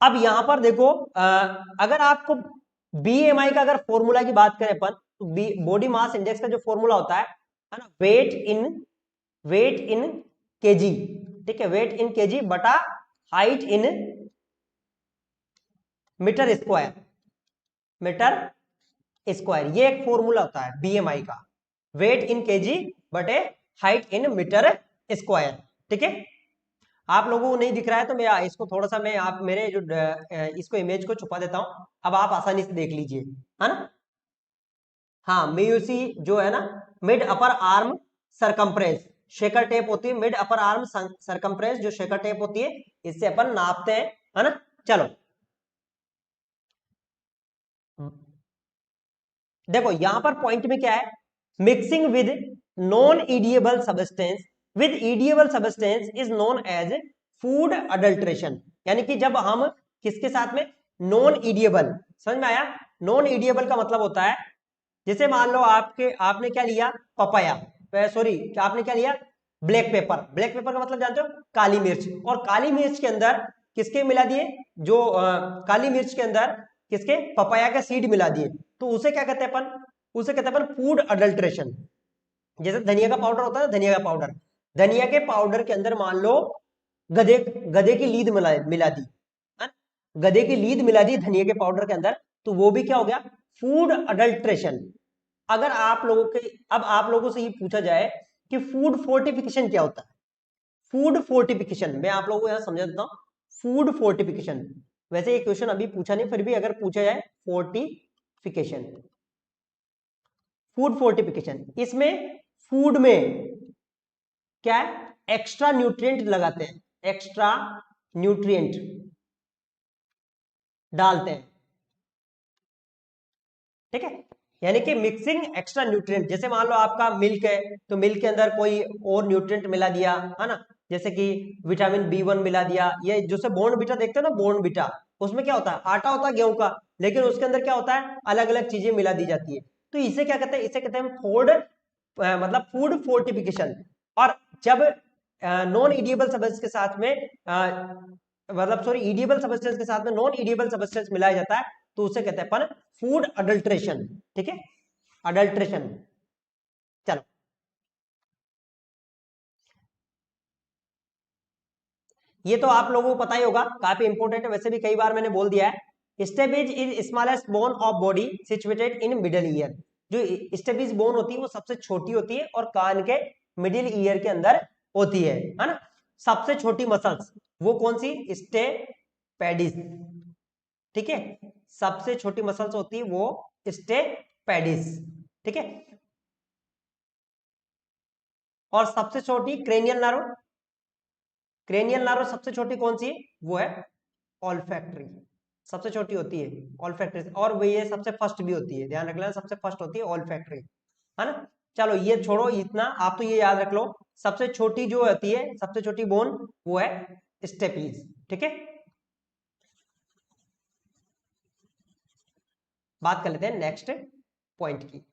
अब यहां पर देखो अगर आपको बीएमआई का अगर फॉर्मूला की बात करें अपन तो बॉडी मास इंडेक्स का जो फॉर्मूला होता है ना, वेट इन केजी, ठीक है, वेट इन केजी बटा height in metre square, metre square, ये एक फॉर्मूला होता है बीएमआई का, वेट इन केजी बटे हाइट इन मीटर स्क्वायर, ठीक है। आप लोगों को नहीं दिख रहा है तो मैं इसको थोड़ा सा मैं आप मेरे जो इसको इमेज को छुपा देता हूं, अब आप आसानी से देख लीजिए, है ना। हाँ म्यूसी जो है ना, mid upper arm circumference, shaker tape होती है, मिड अपर आर्म सरकमफ्रेंस जो शेकर टेप होती है, इससे अपन नापते हैं, है ना। चलो देखो यहां पर पॉइंट में क्या है, mixing with non edible substance with edible substance is known as food adulteration. यानी कि जब हम किसके साथ में, नॉन ईडिएबल, समझ में आया। नॉन ईडिएबल का मतलब होता है, जैसे मान लो आपके आपने क्या लिया, पपाया, सॉरी क्या आपने क्या लिया, ब्लैक पेपर। ब्लैक पेपर का मतलब जानते हो, काली मिर्च, और काली मिर्च के अंदर किसके मिला दिए, जो काली मिर्च के अंदर किसके, पपाया का सीड मिला दिए, तो उसे क्या कहते हैं अपन, उसे कहते हैं अपन फूड अडल्ट्रेशन। जैसे धनिया का पाउडर होता है ना, धनिया का पाउडर, धनिया के पाउडर के अंदर मान लो गधे गधे की लीद मिला दी, है? गधे की लीद मिला दी धनिया के पाउडर के अंदर, तो वो भी क्या हो गया, फूड अडल्ट्रेशन। अगर आप लोगों के, अब आप लोगों से ये पूछा जाए कि फूड फोर्टिफिकेशन क्या होता है, फूड फोर्टिफिकेशन मैं आप लोगों को यहां समझा देता हूं। फूड फोर्टिफिकेशन, वैसे ये क्वेश्चन अभी पूछा नहीं, फिर भी अगर पूछा जाए, फोर्टिफिकेशन, फूड फोर्टिफिकेशन, इसमें फूड में क्या है, एक्स्ट्रा न्यूट्रिएंट लगाते हैं, एक्स्ट्रा न्यूट्रिएंट डालते हैं, ठीक है। यानी कि मिक्सिंग एक्स्ट्रा न्यूट्रिएंट, जैसे मान लो आपका मिल्क है तो मिल्क के अंदर कोई और न्यूट्रिएंट मिला दिया, है ना, जैसे कि विटामिन बी 1 मिला दिया, ये जैसे बॉर्न बीटा देखते हो ना, बॉर्न बीटा, उसमें क्या होता है, आटा होता है गेहूं का, लेकिन उसके अंदर क्या होता है, अलग अलग चीजें मिला दी जाती है, तो इसे क्या कहते हैं, इसे कहते हैं फूड, मतलब फूड फोर्टिफिकेशन। और जब नॉन इडिएबल सब्सटेंस के साथ में मतलब सॉरी इडिएबल सब्सटेंस के साथ में नॉन इडिएबल सब्सटेंस मिलाया जाता है तो उसे कहते हैं अपन फूड अडल्ट्रेशन, ठीक है, अडल्ट्रेशन। चलो ये तो आप लोगों को पता ही होगा, काफी इंपॉर्टेंट है, वैसे भी कई बार मैंने बोल दिया है। Stapes is smallest bone of body situated in middle ear. जो स्टेबेज बोन होती है वो सबसे छोटी होती है और कान के मिडिल ईयर के अंदर होती है ना। सबसे छोटी मसल्स वो कौन सी, स्टेपेडिस, ठीक है, सबसे छोटी मसल्स होती है वो स्टेपेडिस, ठीक है। और सबसे छोटी क्रेनियल नर्व, क्रेनियल नर्व सबसे छोटी कौन सी है, वो है ऑल्फैक्टरी सबसे छोटी होती है ऑल्फैक्टरी, और वो ये सबसे फर्स्ट भी होती है, ध्यान रख लेना, सबसे फर्स्ट होती है ऑल्फैक्टरी, है ना। चलो ये छोड़ो, इतना आप तो ये याद रख लो, सबसे छोटी जो होती है, सबसे छोटी बोन वो है स्टेपीज, ठीक है। बात कर लेते हैं नेक्स्ट पॉइंट की।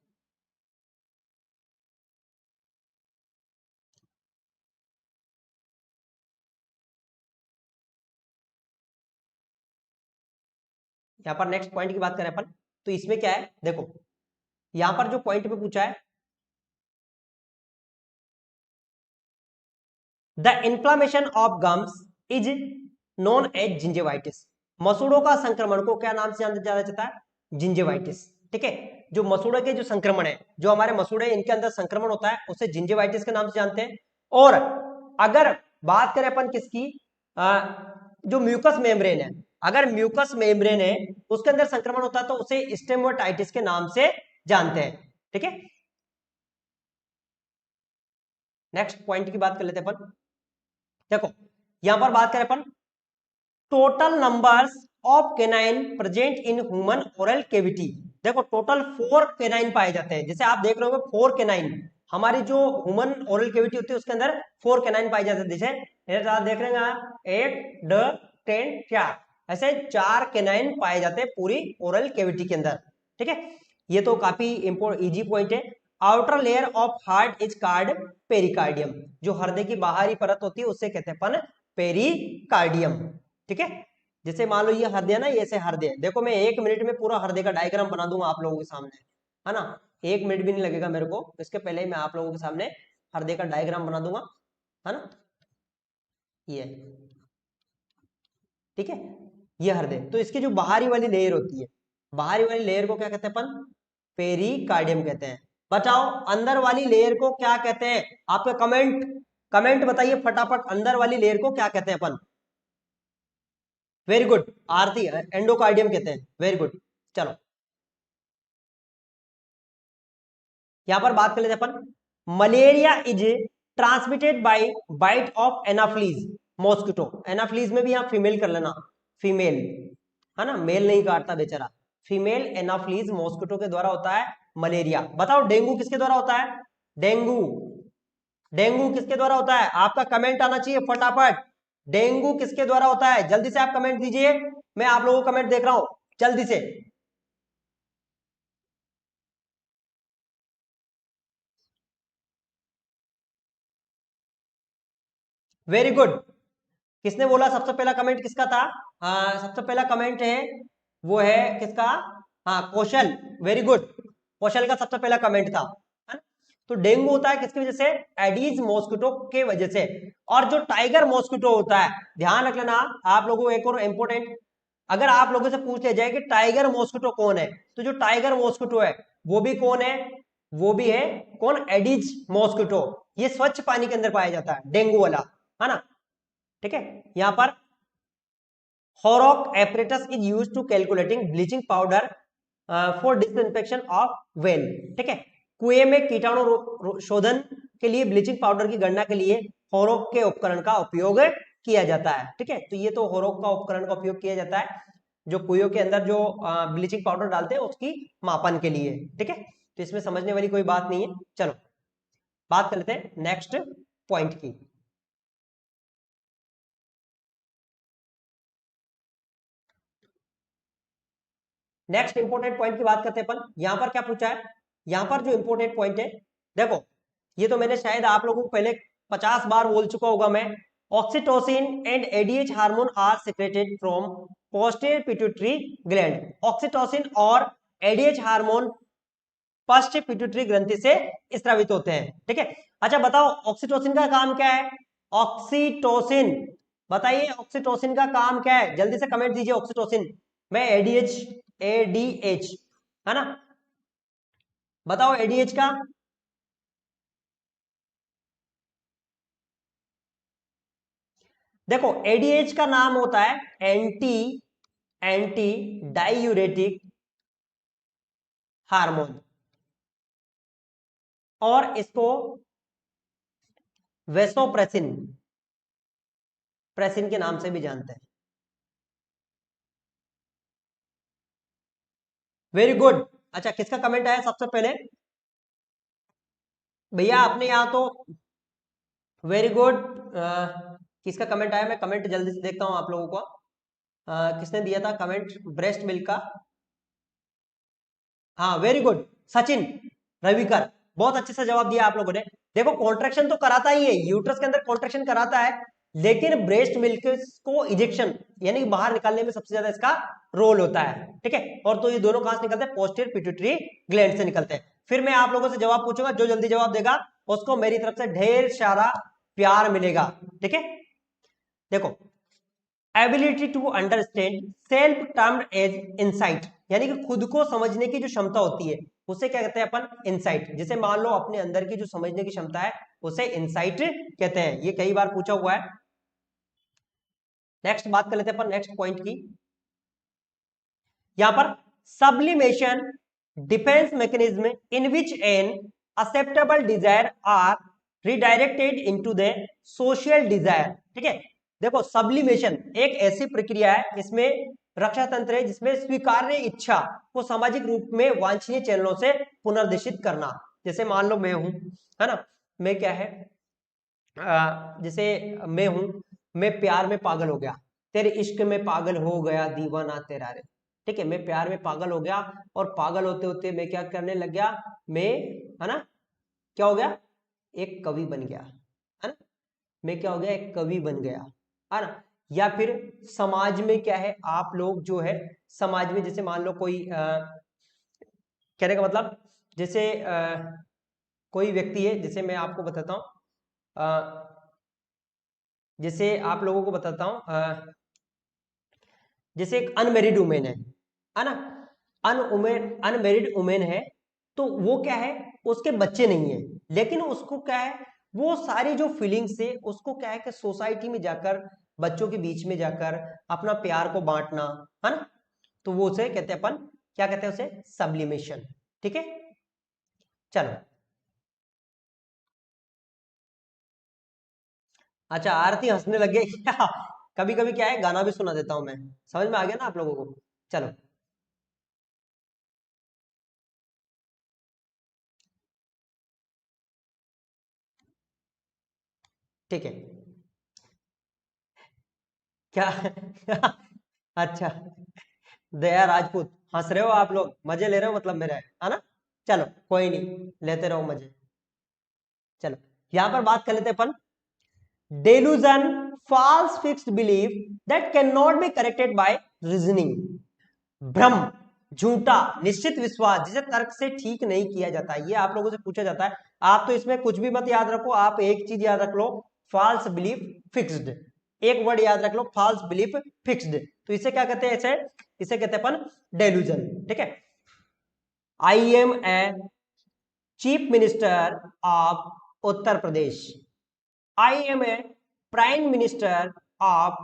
यहां पर नेक्स्ट पॉइंट की बात करें अपन, तो इसमें क्या है, देखो यहां पर जो पॉइंट पे पूछा है, the inflammation of gums is known as gingivitis. मसूड़ों का संक्रमण को क्या नाम से जाना जाता है, जिंजेवाइटिस, ठीक है। जो मसूड़े के जो संक्रमण है, जो हमारे मसूड़े इनके अंदर संक्रमण होता है, उसे जिंजेवाइटिस के नाम से जानते हैं। और अगर बात करें अपन किसकी, जो म्यूकस मेम्ब्रेन है, अगर म्यूकस मेम्ब्रेन है उसके अंदर संक्रमण होता है तो उसे स्टेमोटाइटिस के नाम से जानते हैं, ठीक है। नेक्स्ट पॉइंट की बात कर लेते हैं अपन, देखो यहां पर बात करें अपन, total numbers of canine present in human oral cavity. देखो टोटल 4 केनाइन पाए जाते हैं, जैसे आप देख रहे हो 4 केनाइन, हमारी जो ह्यूमन ओरल कैविटी होती है उसके अंदर 4 केनाइन पाए जाते हैं, जैसे आप देख रहे हैं 8 ड 10 4, ऐसे 4 केनाइन पाए जाते हैं पूरी ओरल कैविटी के अंदर, ठीक है। ये तो काफी इजी पॉइंट है। Outer layer of heart is called pericardium, जो हृदय की बाहरी परत होती है उससे कहते हैं अपन पेरिकार्डियम, ठीक है। जैसे मान लो ये हृदय ना, ये ऐसे हृदय, देखो मैं 1 मिनट में पूरा हृदय का डायग्राम बना दूंगा आप लोगों के सामने, है ना, 1 मिनट भी नहीं लगेगा मेरे को, इसके पहले ही मैं आप लोगों के सामने हृदय का डायग्राम बना दूंगा, है ना, ये, ठीक है। ये हृदय, तो इसकी जो बाहरी वाली लेयर होती है, बाहरी वाली लेयर को क्या कहते हैं अपन, पेरिकार्डियम कहते हैं। बताओ अंदर वाली लेयर को क्या कहते हैं, आपका कमेंट कमेंट बताइए फटाफट, अंदर वाली लेयर को क्या कहते हैं अपन। वेरी गुड आरती, एंडोकार्डियम कहते हैं, वेरी गुड। चलो यहां पर बात कर लेते हैं अपन, malaria is transmitted by bite of anopheles mosquito. Anopheles में भी यहां फीमेल कर लेना, फीमेल, है ना, मेल नहीं काटता बेचारा, फीमेल एनाफ्लीज मॉस्किटो के द्वारा होता है मलेरिया। बताओ डेंगू किसके द्वारा होता है, डेंगू, डेंगू किसके द्वारा होता है, आपका कमेंट आना चाहिए फटाफट, डेंगू किसके द्वारा होता है, जल्दी से आप कमेंट दीजिए, मैं आप लोगों को कमेंट देख रहा हूं, जल्दी से। वेरी गुड, किसने बोला, सबसे पहला कमेंट किसका था, सबसे पहला कमेंट है वो है किसका, हाँ कौशल, वेरी गुड, कौशल का सबसे पहला कमेंट था, है ना? तो डेंगू होता है किसकी वजह से, एडीज मॉस्किटो के वजह से। और जो टाइगर मॉस्किटो होता है, ध्यान रख लेना आप लोगों को, एक और इंपॉर्टेंट, अगर आप लोगों से पूछ लिया जाए कि टाइगर मॉस्किटो कौन है, तो जो टाइगर मॉस्किटो है वो भी कौन है, वो भी है कौन, एडिज मॉस्किटो। ये स्वच्छ पानी के अंदर पाया जाता है डेंगू वाला, है ना, ठीक है। यहां पर Horrocks apparatus is used to calculating bleaching powder for disinfection of well, ठीक है। कुएं में कीटाणु शोधन के लिए ब्लीचिंग पाउडर की गणना के लिए हॉरोक के उपकरण का उपयोग किया जाता है, ठीक है। तो ये तो हॉरोक का उपकरण का उपयोग किया जाता है, जो कुएं के अंदर जो ब्लीचिंग पाउडर डालते हैं उसकी मापन के लिए, ठीक है। तो इसमें समझने वाली कोई बात नहीं है। चलो बात कर लेते हैं नेक्स्ट पॉइंट की। नेक्स्ट इंपोर्टेंट पॉइंट की बात करते हैं अपन, यहां पर क्या पूछा है, यहां पर जो इंपोर्टेंट पॉइंट है, देखो ये तो मैंने शायद आप लोगों को पहले 50 बार बोल चुका होगा मैं, oxytocin and ADH hormone are secreted from posterior pituitary gland. Oxytocin और एडीएच हार्मोन पश्च पिट्यूटरी ग्रंथि से स्रावित होते हैं, ठीक है। अच्छा बताओ ऑक्सीटोसिन का काम क्या है, ऑक्सीटोसिन, बताइए ऑक्सीटोसिन का काम क्या है, जल्दी से कमेंट दीजिए ऑक्सीटोसिन, मैं एडीएच, एडीएच, है ना, बताओ एडीएच का, देखो एडीएच का नाम होता है एंटी एंटी डायूरेटिक हार्मोन, और इसको वेसोप्रेसिन, प्रेसिन के नाम से भी जानते हैं, वेरी गुड। अच्छा, किसका कमेंट आया सबसे पहले? भैया आपने यहाँ तो वेरी गुड। किसका कमेंट आया? मैं कमेंट जल्दी से देखता हूँ आप लोगों को। किसने दिया था कमेंट ब्रेस्ट मिल्क का? हाँ वेरी गुड, सचिन रविकर, बहुत अच्छे से जवाब दिया आप लोगों ने। देखो कॉन्ट्रेक्शन तो कराता ही है, यूट्रस के अंदर कॉन्ट्रेक्शन कराता है, लेकिन ब्रेस्ट मिल्क को इजेक्शन यानी कि बाहर निकालने में सबसे ज्यादा इसका रोल होता है, ठीक है। और तो ये दोनों कहां से निकलते हैं? पोस्टीरियर पिट्यूटरी ग्लैंड से निकलते हैं। फिर मैं आप लोगों से जवाब पूछूंगा, जो जल्दी जवाब देगा उसको मेरी तरफ से ढेर सारा प्यार मिलेगा, ठीक है। देखो, ability to understand self termed as insight, यानी कि खुद को समझने की जो क्षमता होती है उसे क्या कहते हैं अपन? इंसाइट। जैसे मान लो अपने अंदर की जो समझने की क्षमता है उसे इंसाइट कहते हैं, ये कई बार पूछा हुआ है। नेक्स्ट बात कर लेते हैं अपन नेक्स्ट पॉइंट की। यहां पर sublimation defence mechanism in which an acceptable desire are redirected into the social desire, ठीक है। देखो सब्लिमेशन एक ऐसी प्रक्रिया है इसमें रक्षा तंत्र है जिसमें स्वीकार्य इच्छा को सामाजिक रूप में वांछनीय चैनलों से पुनर्निर्देशित करना। जैसे मान लो मैं हूं, है ना, मैं क्या है, जैसे मैं हूं, मैं प्यार में पागल हो गया, तेरे इश्क में पागल हो गया दीवाना तेरा रे, ठीक है। मैं प्यार में पागल हो गया और पागल होते होते मैं क्या करने लग गया, मैं, है ना, क्या हो गया? एक कवि बन गया, है ना। मैं क्या हो गया? एक कवि बन गया, है ना। या फिर समाज में क्या है, आप लोग जो है समाज में जैसे मान लो कोई कहने का मतलब जैसे कोई व्यक्ति है, जैसे मैं आपको बताता हूं, जैसे आप लोगों को बताता हूं, जैसे एक अनमेरिड वुमेन है ना, अनमेरिड वुमेन है, तो वो क्या है, उसके बच्चे नहीं है, लेकिन उसको क्या है, वो सारी जो फीलिंग्स है उसको क्या है कि सोसाइटी में जाकर बच्चों के बीच में जाकर अपना प्यार को बांटना, है ना। तो वो उसे कहते हैं अपन, क्या कहते हैं उसे? सब्लिमेशन, ठीक है। चलो, अच्छा आरती हंसने लग गई क्या? कभी कभी क्या है, गाना भी सुना देता हूं मैं, समझ में आ गया ना आप लोगों को? चलो, ठीक है। क्या? अच्छा, दया राजपूत, हंस रहे हो आप लोग, मजे ले रहे हो मतलब मेरा, है ना। चलो कोई नहीं, लेते रहो मजे। चलो, यहां पर बात कर लेते हैं अपन, delusion false fixed belief that can not be corrected by reasoning, भ्रम, झूठा निश्चित विश्वास जिसे तर्क से ठीक नहीं किया जाता, ये आप लोगों से पूछा जाता है। आप तो इसमें कुछ भी मत याद रखो, आप एक चीज याद रख लो, फॉल्स बिलीफ फिक्स्ड, एक वर्ड याद रख लो, फॉल्स बिलीफ फिक्स्ड। तो इसे क्या कहते हैं? इसे इसे कहते हैं अपन डेलूजन, ठीक है। I am a chief minister of Uttar Pradesh, I am a prime minister of,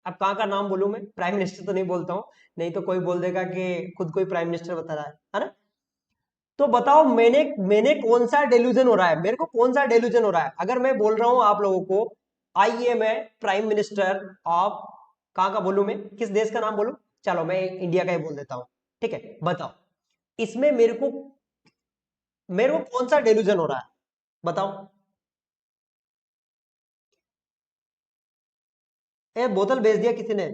अब कहां का नाम बोलूं मैं? प्राइम मिनिस्टर तो नहीं बोलता हूं, नहीं तो कोई बोल देगा कि खुद कोई प्राइम मिनिस्टर बता रहा है ना। तो बताओ मैंने मैंने कौन सा डेल्यूजन हो रहा है, मेरे को कौन सा डेल्यूजन हो रहा है? अगर मैं बोल रहा हूं आप लोगों को I am a prime minister of, कहां का बोलूं मैं, किस देश का नाम बोलूं? चलो मैं इंडिया का ही बोल देता हूं, ठीक है। बताओ इसमें मेरे को कौन सा डेल्यूजन हो रहा है, बताओ। ए बोतल भेज दिया किसी ने,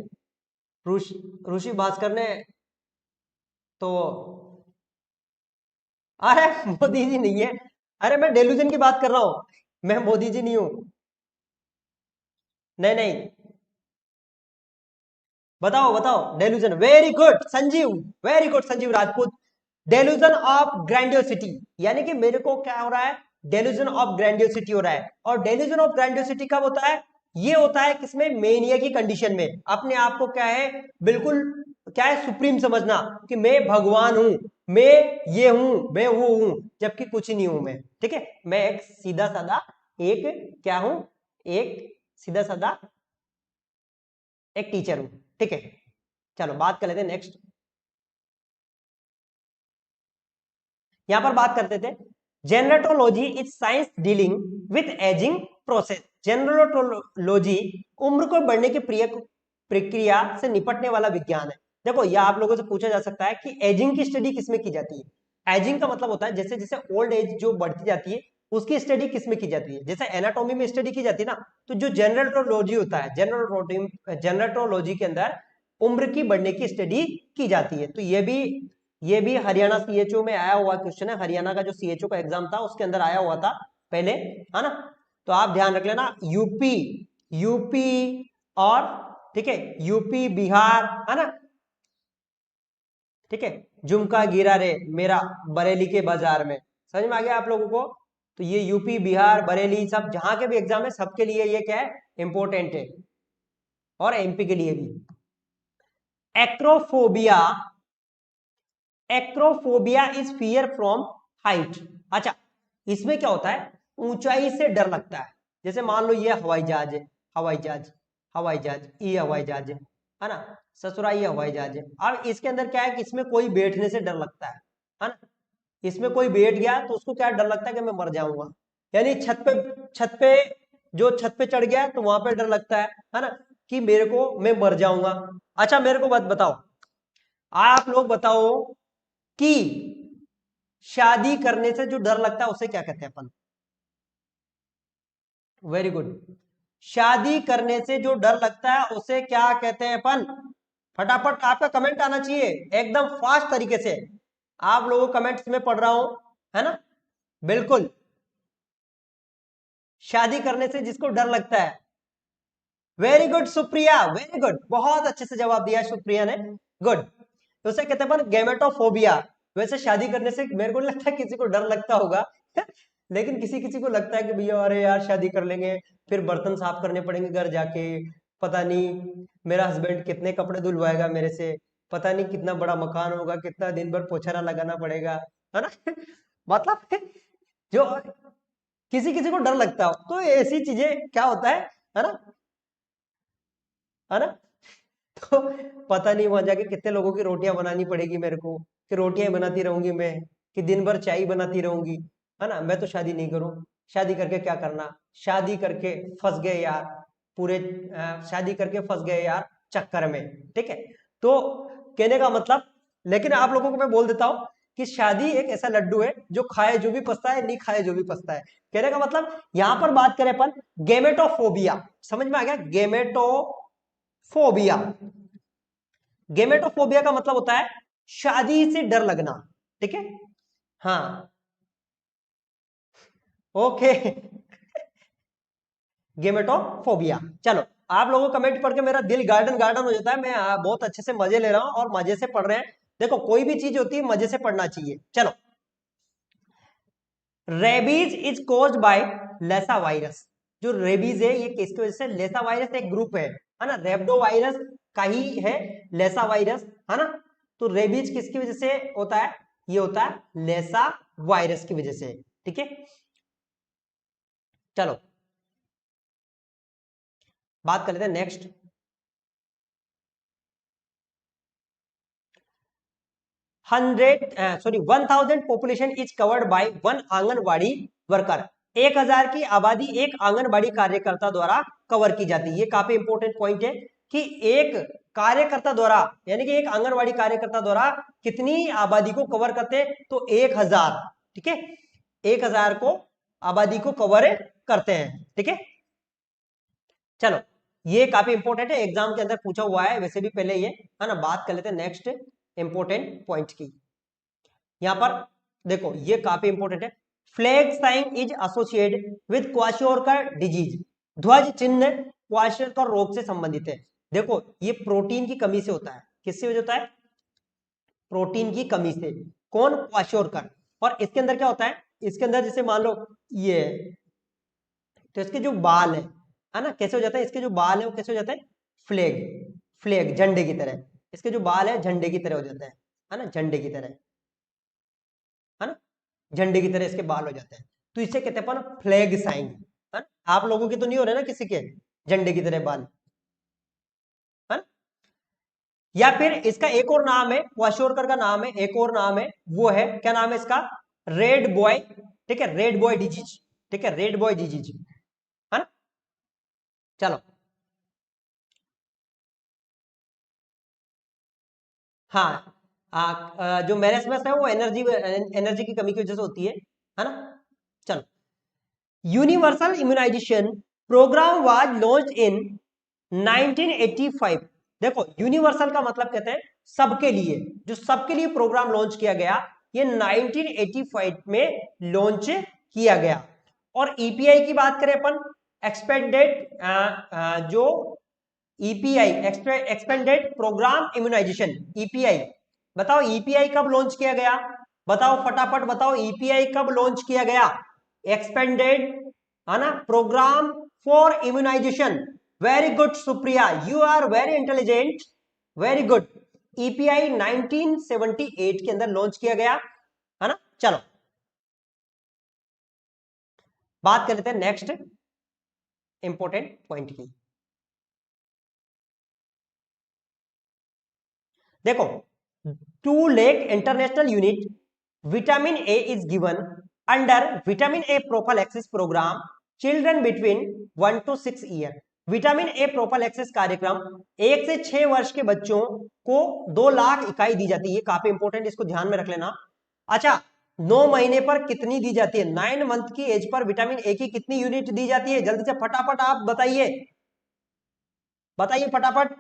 ऋषि ऋषि भास्कर ने, तो अरे मोदी जी नहीं है, अरे मैं डेल्यूजन की बात कर रहा हूं, मैं मोदी जी नहीं हूं। नहीं नहीं, बताओ बताओ, delusion, very good Sanjeev, very good Sanjeev Rajput, delusion of grandiosity, यानी कि मेरे को क्या हो रहा है? डेल्यूजन ऑफ ग्रैंडियोसिटी हो रहा है। और डेल्यूजन ऑफ ग्रैंडियोसिटी कब होता है? ये होता है किसमें? मेनिया की कंडीशन में, अपने आप को क्या है, बिल्कुल क्या है, सुप्रीम समझना कि मैं भगवान हूं, मैं ये हूं, मैं वो हूं, जबकि कुछ नहीं हूं मैं, ठीक है। मैं एक सीधा साधा, एक क्या हूं, एक सीधा साधा एक टीचर हूं, ठीक है। चलो बात कर लेते हैं नेक्स्ट। यहां पर बात करते थे, gerontology is science dealing with ageing process. Gerontology उम्र को बढ़ने की प्रक्रिया से निपटने वाला विज्ञान है। देखो ये आप लोगों से पूछा जा सकता है कि एजिंग की स्टडी किसमें की जाती है। एजिंग का मतलब होता है जैसे जैसे ओल्ड एज जो बढ़ती जाती है उसकी स्टडी किसमें की जाती है। जैसे एनाटॉमी में स्टडी की जाती है ना, तो जो जनरलोजी होता है, जनरलोजी के अंदर उम्र की बढ़ने की स्टडी की जाती है। तो ये भी हरियाणा सीएचओ में आया हुआ क्वेश्चन है। हरियाणा का जो सीएचओ का एग्जाम था उसके अंदर आया हुआ था पहले, है ना। तो आप ध्यान रख लेना, यूपी यूपी और ठीक है, यूपी बिहार, है ना, ठीक है। झुमका गिरा रे मेरा बरेली के बाजार में, समझ में आ गया आप लोगों को। तो ये यूपी बिहार बरेली सब जहां के भी एग्जाम है सबके लिए ये क्या है, इंपॉर्टेंट है, और एमपी के लिए भी। Acrophobia, acrophobia is fear from height. अच्छा, इसमें क्या होता है, ऊंचाई से डर लगता है। जैसे मान लो ये हवाई जहाज है, हवाई जहाज, हवाई जहाज, ये हवाई जहाज है ना, ससुरा ये हवाई जहाज है। अब इसके अंदर क्या है कि इसमें कोई बैठने से डर लगता है ना। इसमें कोई बैठ गया तो उसको क्या डर लगता है कि मैं मर जाऊंगा। यानी छत पे जो छत पे चढ़ गया तो वहां पे डर लगता है ना, कि मेरे को मैं मर जाऊंगा। अच्छा मेरे को बात बताओ, आप लोग बताओ कि शादी करने से जो डर लगता है उसे क्या कहते हैं अपन। Very good. शादी करने से जो डर लगता है उसे क्या कहते हैं अपन। फटाफट आपका कमेंट आना चाहिए एकदम फास्ट तरीके से। आप लोगों कमेंट्स में पढ़ रहा हूं, है ना, बिल्कुल। शादी करने से जिसको डर लगता है। Very good Supriya, very good, बहुत अच्छे से जवाब दिया सुप्रिया ने, गुड। तो उसे कहते हैं गेमेटोफोबिया। वैसे शादी करने से मेरे को नहीं लगता किसी को डर लगता होगा लेकिन किसी किसी को लगता है कि भैया अरे यार शादी कर लेंगे, फिर बर्तन साफ करने पड़ेंगे घर जाके, पता नहीं मेरा हस्बैंड कितने कपड़े धुलवाएगा मेरे से, पता नहीं कितना बड़ा मकान होगा, कितना दिन भर पोछा लगाना पड़ेगा, है ना मतलब जो किसी किसी को डर लगता हो तो ऐसी चीजें क्या होता है ना, है ना। तो पता नहीं वहां जाके कितने लोगों की रोटियां बनानी पड़ेगी मेरे को, कि रोटियां बनाती रहूंगी मैं, कि दिन भर चाय बनाती रहूंगी, है ना। मैं तो शादी नहीं करूं। शादी करके क्या करना, शादी करके फंस गए यार, पूरे शादी करके फंस गए यार चक्कर में, ठीक है। तो कहने का मतलब, लेकिन आप लोगों को मैं बोल देता हूं कि शादी एक ऐसा लड्डू है जो खाए जो भी पछता है, नहीं खाए जो भी पछता है। कहने का मतलब यहां पर बात करें अपन गेमेटोफोबिया, समझ में आ गया, गेमेटोफोबिया। गेमेटोफोबिया का मतलब होता है शादी से डर लगना, ठीक है। हाँ, ओके गेमेटोफोबिया। चलो, आप लोगों को कमेंट पढ़ के मेरा दिल गार्डन गार्डन हो जाता है। मैं बहुत अच्छे से मजे ले रहा हूं और मजे से पढ़ रहे हैं। देखो कोई भी चीज होती है मजे से पढ़ना चाहिए। चलो, rabies is caused by lyssa virus. जो रेबीज है ये किसकी वजह से, लेसा वायरस एक ग्रुप है ना, रेब्डो वायरस का ही है लेसा वायरस, है ना। तो रेबीज किसकी वजह से होता है, ये होता है लेसा वायरस की वजह से, ठीक है। चलो बात कर लेते हैं next. 1000 population is covered by one anganwadi worker. 1000 की आबादी एक आंगनवाड़ी कार्यकर्ता द्वारा कवर की जाती है। ये काफी इंपॉर्टेंट पॉइंट है कि एक कार्यकर्ता द्वारा, यानी कि एक आंगनवाड़ी कार्यकर्ता द्वारा कितनी आबादी को कवर करते हैं, तो 1000, ठीक है, 1000 को आबादी को कवर करते हैं, ठीक है। चलो, ये काफी इंपॉर्टेंट है, एग्जाम के अंदर पूछा हुआ है वैसे भी पहले ये, है ना। बात कर लेते हैं नेक्स्ट इंपॉर्टेंट पॉइंट की। यहां पर देखो ये काफी इंपॉर्टेंट है। Flag sign is associated with kwashiorkor disease. ध्वज चिन्ह क्वाशियोरकर रोग से संबंधित है। देखो ये प्रोटीन की कमी से होता है, किससे वजह होता है, प्रोटीन की कमी से। कौन, क्वाशियोरकर। और इसके अंदर क्या होता है, इसके अंदर जैसे मान लो ये है, तो इसके जो बाल है ना, कैसे हो जाता है, इसके जो बाल है वो कैसे हो जाते हैं, फ्लैग, फ्लैग झंडे की तरह। इसके जो बाल है झंडे की तरह हो जाते हैं, है ना, झंडे की तरह, है ना, झंडे की तरह इसके बाल हो जाते हैं। तो इसे कहते हैं अपन फ्लैग साइन, है ना। आप लोगों के तो नहीं हो रहे ना किसी के झंडे की तरह बाल, है ना। या फिर इसका एक और नाम है, क्वाशोरकर का नाम है, एक और नाम है, वो है क्या नाम है इसका, रेड बॉय, ठीक है, रेड बॉय डिजीज, ठीक है, रेड बॉय डिजीज, है ना। चलो हाँ, जो मेरेस्मस है वो एनर्जी की कमी की वजह से होती है ना। चलो, universal immunisation programme was launched in 1985। देखो, यूनिवर्सल का मतलब कहते हैं सबके लिए, जो सबके लिए प्रोग्राम लॉन्च किया गया, ये 1985 में लॉन्च किया गया। और ईपीआई की बात करें अपन, एक्सपेंडेड जो EPI expanded programme immunisation, EPI, बताओ ईपीआई कब लॉन्च किया गया? बताओ फटाफट बताओ, ईपीआई कब लॉन्च किया गया? एक्सपेंडेड, है ना, programme for immunisation. Very good Supriya, you are very intelligent, very good. EPI 1978 के अंदर लॉन्च किया गया, है ना। चलो, बात कर लेते हैं नेक्स्ट इंपॉर्टेंट पॉइंट की। देखो, two lakh international unit vitamin A is given under vitamin A prophylaxis programme children between 1 to 6 year. Vitamin A prophylaxis कार्यक्रम 1 से 6 वर्ष के बच्चों को 2 लाख इकाई दी जाती है। काफी इंपॉर्टेंट, इसको ध्यान में रख लेना। अच्छा, 9 महीने पर कितनी दी जाती है? 9 मंथ की एज पर विटामिन ए की कितनी यूनिट दी जाती है? जल्दी से फटाफट आप बताइए, बताइए फटाफट,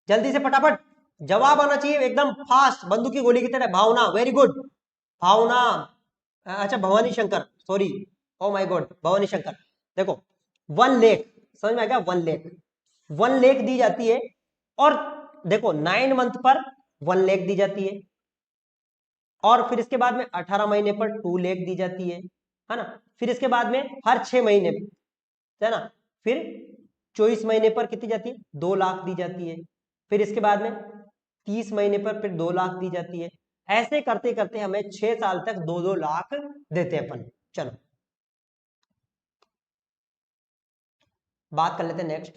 जल्दी से फटाफट जवाब आना चाहिए एकदम फास्ट, बंदूक की गोली की तरह। भावना, वेरी गुड, भावना। अच्छा, Bhavani Shankar, sorry, oh my God, Bhavani Shankar. देखो, 1 लाख, समझ में आ गया? 1 लाख, 1 लाख दी जाती है। और देखो, 9 मंथ पर 1 लाख दी जाती है, और फिर इसके बाद में 18 महीने पर 2 लाख दी जाती है ना। फिर इसके बाद में हर 6 महीने, है ना, फिर 24 महीने पर कितनी जाती है? 2 लाख दी जाती है। फिर इसके बाद में 30 महीने पर फिर 2 लाख दी जाती है। ऐसे करते करते हमें 6 साल तक 2-2 लाख देते हैं अपन। चलो, बात कर लेते हैं next.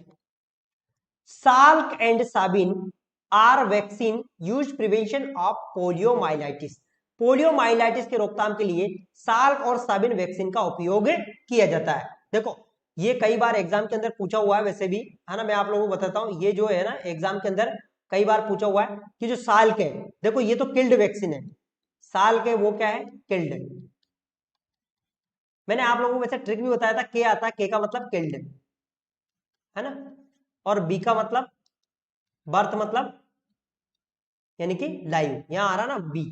Salk and Sabin are vaccine use prevention of poliomyelitis. Poliomyelitis की रोकथाम के लिए साल्क और साबिन वैक्सीन का उपयोग किया जाता है। देखो, ये कई बार एग्जाम के अंदर पूछा हुआ है वैसे भी, है ना। मैं आप लोगों को बताता हूं, ये जो है ना एग्जाम के अंदर कई बार पूछा हुआ है कि जो साल्क है, देखो ये तो किल्ड वैक्सीन है, साल्क है वो क्या है? किल्ड। मैंने आप लोगों को वैसे ट्रिक भी बताया था, के आता है, के का मतलब किल्ड, है ना। और बी का मतलब बर्थ, मतलब यानी कि लाइव, यहां आ रहा ना बी,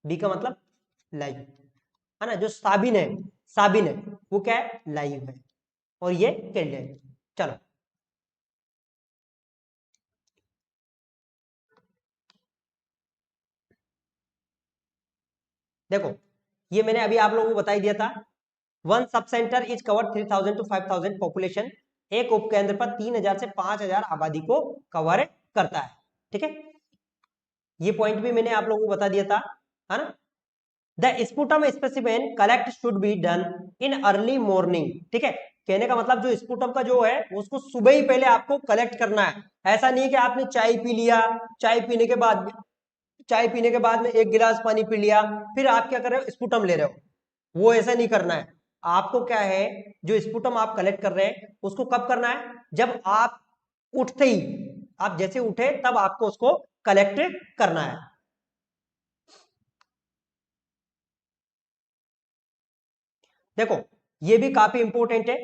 बी का मतलब लाइव, है ना। जो साबिन है, साबिन है वो क्या है? लाइव है, और ये किल्ड है। चलो, देखो, ये मैंने अभी आप लोगों को बता ही दिया था। One sub centre is cover 3000 to 5000 population. एक उपकेंद्र पर 3000 से 5000 आबादी को कवर करता है, ठीक है। ये पॉइंट भी मैंने आप लोगों को बता दिया था, है ना। The sputum specimen collect should be done in early morning, ठीक है। कहने का मतलब जो स्पुटम का जो है उसको सुबह ही पहले आपको कलेक्ट करना है। ऐसा नहीं है कि आपने चाय पी लिया, चाय पीने के बाद, चाय पीने के बाद में 1 गिलास पानी पी लिया, फिर आप क्या कर रहे हो? स्पुटम ले रहे हो। वो ऐसा नहीं करना है। आपको क्या है, जो स्पुटम आप कलेक्ट कर रहे हैं उसको कब करना है? जब आप उठते ही, आप जैसे उठे तब आपको उसको कलेक्ट करना है। देखो, ये भी काफी इंपॉर्टेंट है।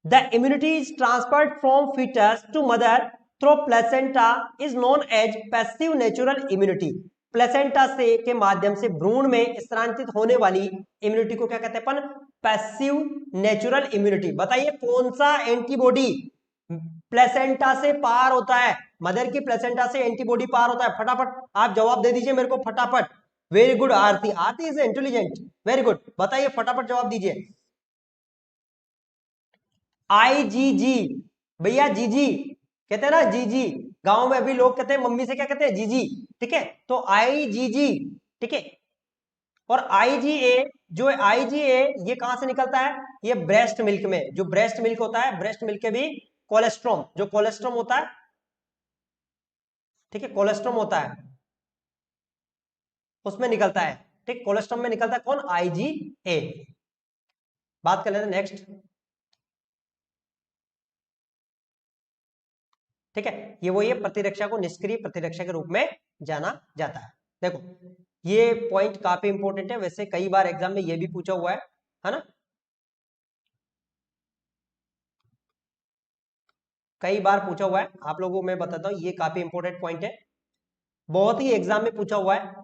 The immunity is transferred from foetus to mother through placenta is known as passive natural immunity. Placenta से के माध्यम से भ्रूण में स्थानांतरित होने वाली इम्यूनिटी को क्या कहते हैं अपन? Passive natural immunity. बताइए कौन सा एंटीबॉडी प्लेसेंटा से पार होता है? मदर की प्लेसेंटा से एंटीबॉडी पार होता है। फटाफट आप जवाब दे दीजिए मेरे को, फटाफट। Very good Aarti, Aarti is intelligent, very good. बताइए फटाफट जवाब दीजिए। IgG, भैया जीजी कहते हैं ना, जीजी। गांव में अभी लोग कहते हैं मम्मी से क्या कहते हैं? जीजी, ठीक है। तो IgG, ठीक है। और IgA, जो IgA ये कहां से निकलता है? ये ब्रेस्ट मिल्क में, जो ब्रेस्ट मिल्क होता है, ब्रेस्ट मिल्क के भी कोलेस्ट्रॉम, जो कोलेस्ट्रॉम होता है, ठीक है, कोलेस्ट्रॉम होता है उसमें निकलता है, ठीक। कोलेस्ट्रॉम में निकलता है कौन? IgA। बात कर लेते हैं नेक्स्ट। ठीक है, ये वही है, प्रतिरक्षा को निष्क्रिय प्रतिरक्षा के रूप में जाना जाता है। देखो ये पॉइंट काफी इंपॉर्टेंट है, वैसे कई बार एग्जाम में ये भी पूछा हुआ है ना, कई बार पूछा हुआ है आप लोगों को। मैं बताता हूँ, ये काफी इंपॉर्टेंट पॉइंट है, बहुत ही एग्जाम में पूछा हुआ है।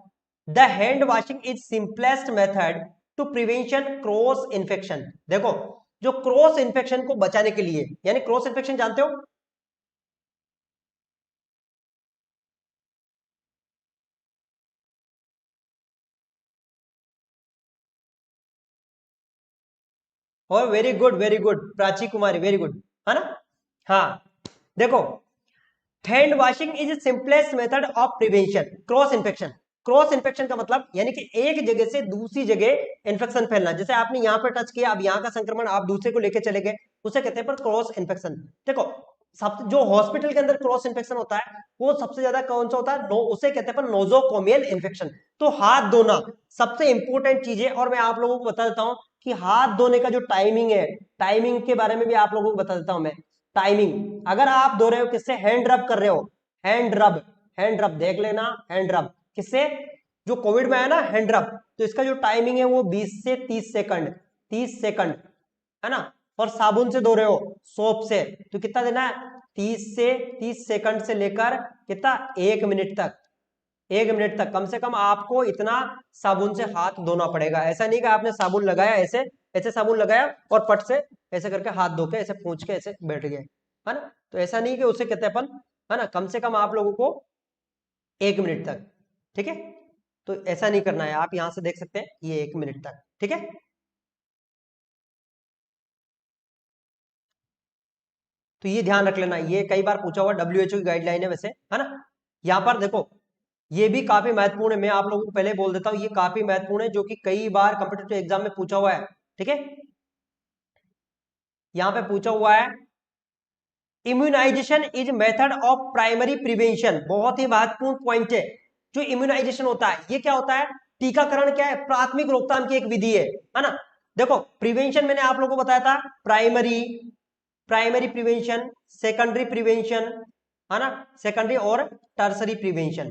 The hand washing is simplest method to prevention cross infection. देखो जो क्रॉस इन्फेक्शन को बचाने के लिए, यानी क्रॉस इन्फेक्शन जानते हो, और वेरी गुड प्राची कुमारी, वेरी गुड, है ना। हाँ देखो, hand washing is simplest method of prevention cross infection. Cross infection का मतलब यानी कि एक जगह से दूसरी जगह इन्फेक्शन फैलना, जैसे आपने यहाँ पर टच किया, अब यहाँ का संक्रमण आप दूसरे को लेके चले गए, उसे कहते हैं पर क्रॉस इन्फेक्शन। देखो सब जो हॉस्पिटल के अंदर क्रॉस इन्फेक्शन होता है वो सबसे ज्यादा कौन सा होता है, उसे कहते हैं पर नोजोकोमियल इन्फेक्शन। तो हाथ धोना सबसे इंपॉर्टेंट चीज है, और मैं आप लोगों को बता देता हूँ कि हाथ धोने का जो टाइमिंग है, टाइमिंग के बारे में भी आप लोगों को बता देता हूं मैं। टाइमिंग, अगर आप धो रहे हो किससे, हैंड रब कर रहे हो, हैंड रब, हैंड रब देख लेना, हैंड रब किससे, जो कोविड में आया ना हैंड रब, तो इसका जो टाइमिंग है वो 20 से 30 सेकंड, 30 सेकंड, है ना। और साबुन से धो रहे हो, सोप से, तो कितना देना है, 30 सेकंड से लेकर कितना, 1 मिनट तक, 1 मिनट तक कम से कम आपको इतना साबुन से हाथ धोना पड़ेगा। ऐसा नहीं कि आपने साबुन लगाया ऐसे, ऐसे साबुन लगाया और पट से ऐसे करके हाथ धो के ऐसे पूंछ के ऐसे बैठ गए, है ना। तो ऐसा नहीं कि उसे कहते अपन, है ना, कम से कम आप लोगों को 1 मिनट तक, ठीक है। तो ऐसा नहीं करना है, आप यहां से देख सकते हैं ये 1 मिनट तक, ठीक है। तो ये ध्यान रख लेना, ये कई बार पूछा हुआ, WHO की गाइडलाइन है वैसे, है ना। यहाँ पर देखो ये भी काफी महत्वपूर्ण है, मैं आप लोगों को पहले बोल देता हूँ, ये काफी महत्वपूर्ण है जो कि कई बार कॉम्पिटेटिव एग्जाम में पूछा हुआ है, ठीक है। यहाँ पे पूछा हुआ है, immunisation is method of primary prevention, बहुत ही महत्वपूर्ण पॉइंट है। जो इम्यूनाइजेशन होता है ये क्या होता है, टीकाकरण क्या है, प्राथमिक रोकथाम की एक विधि है ना। देखो प्रिवेंशन मैंने आप लोगों को बताया था, primary, primary prevention, secondary prevention, है ना, सेकेंडरी और टर्सरी प्रिवेंशन,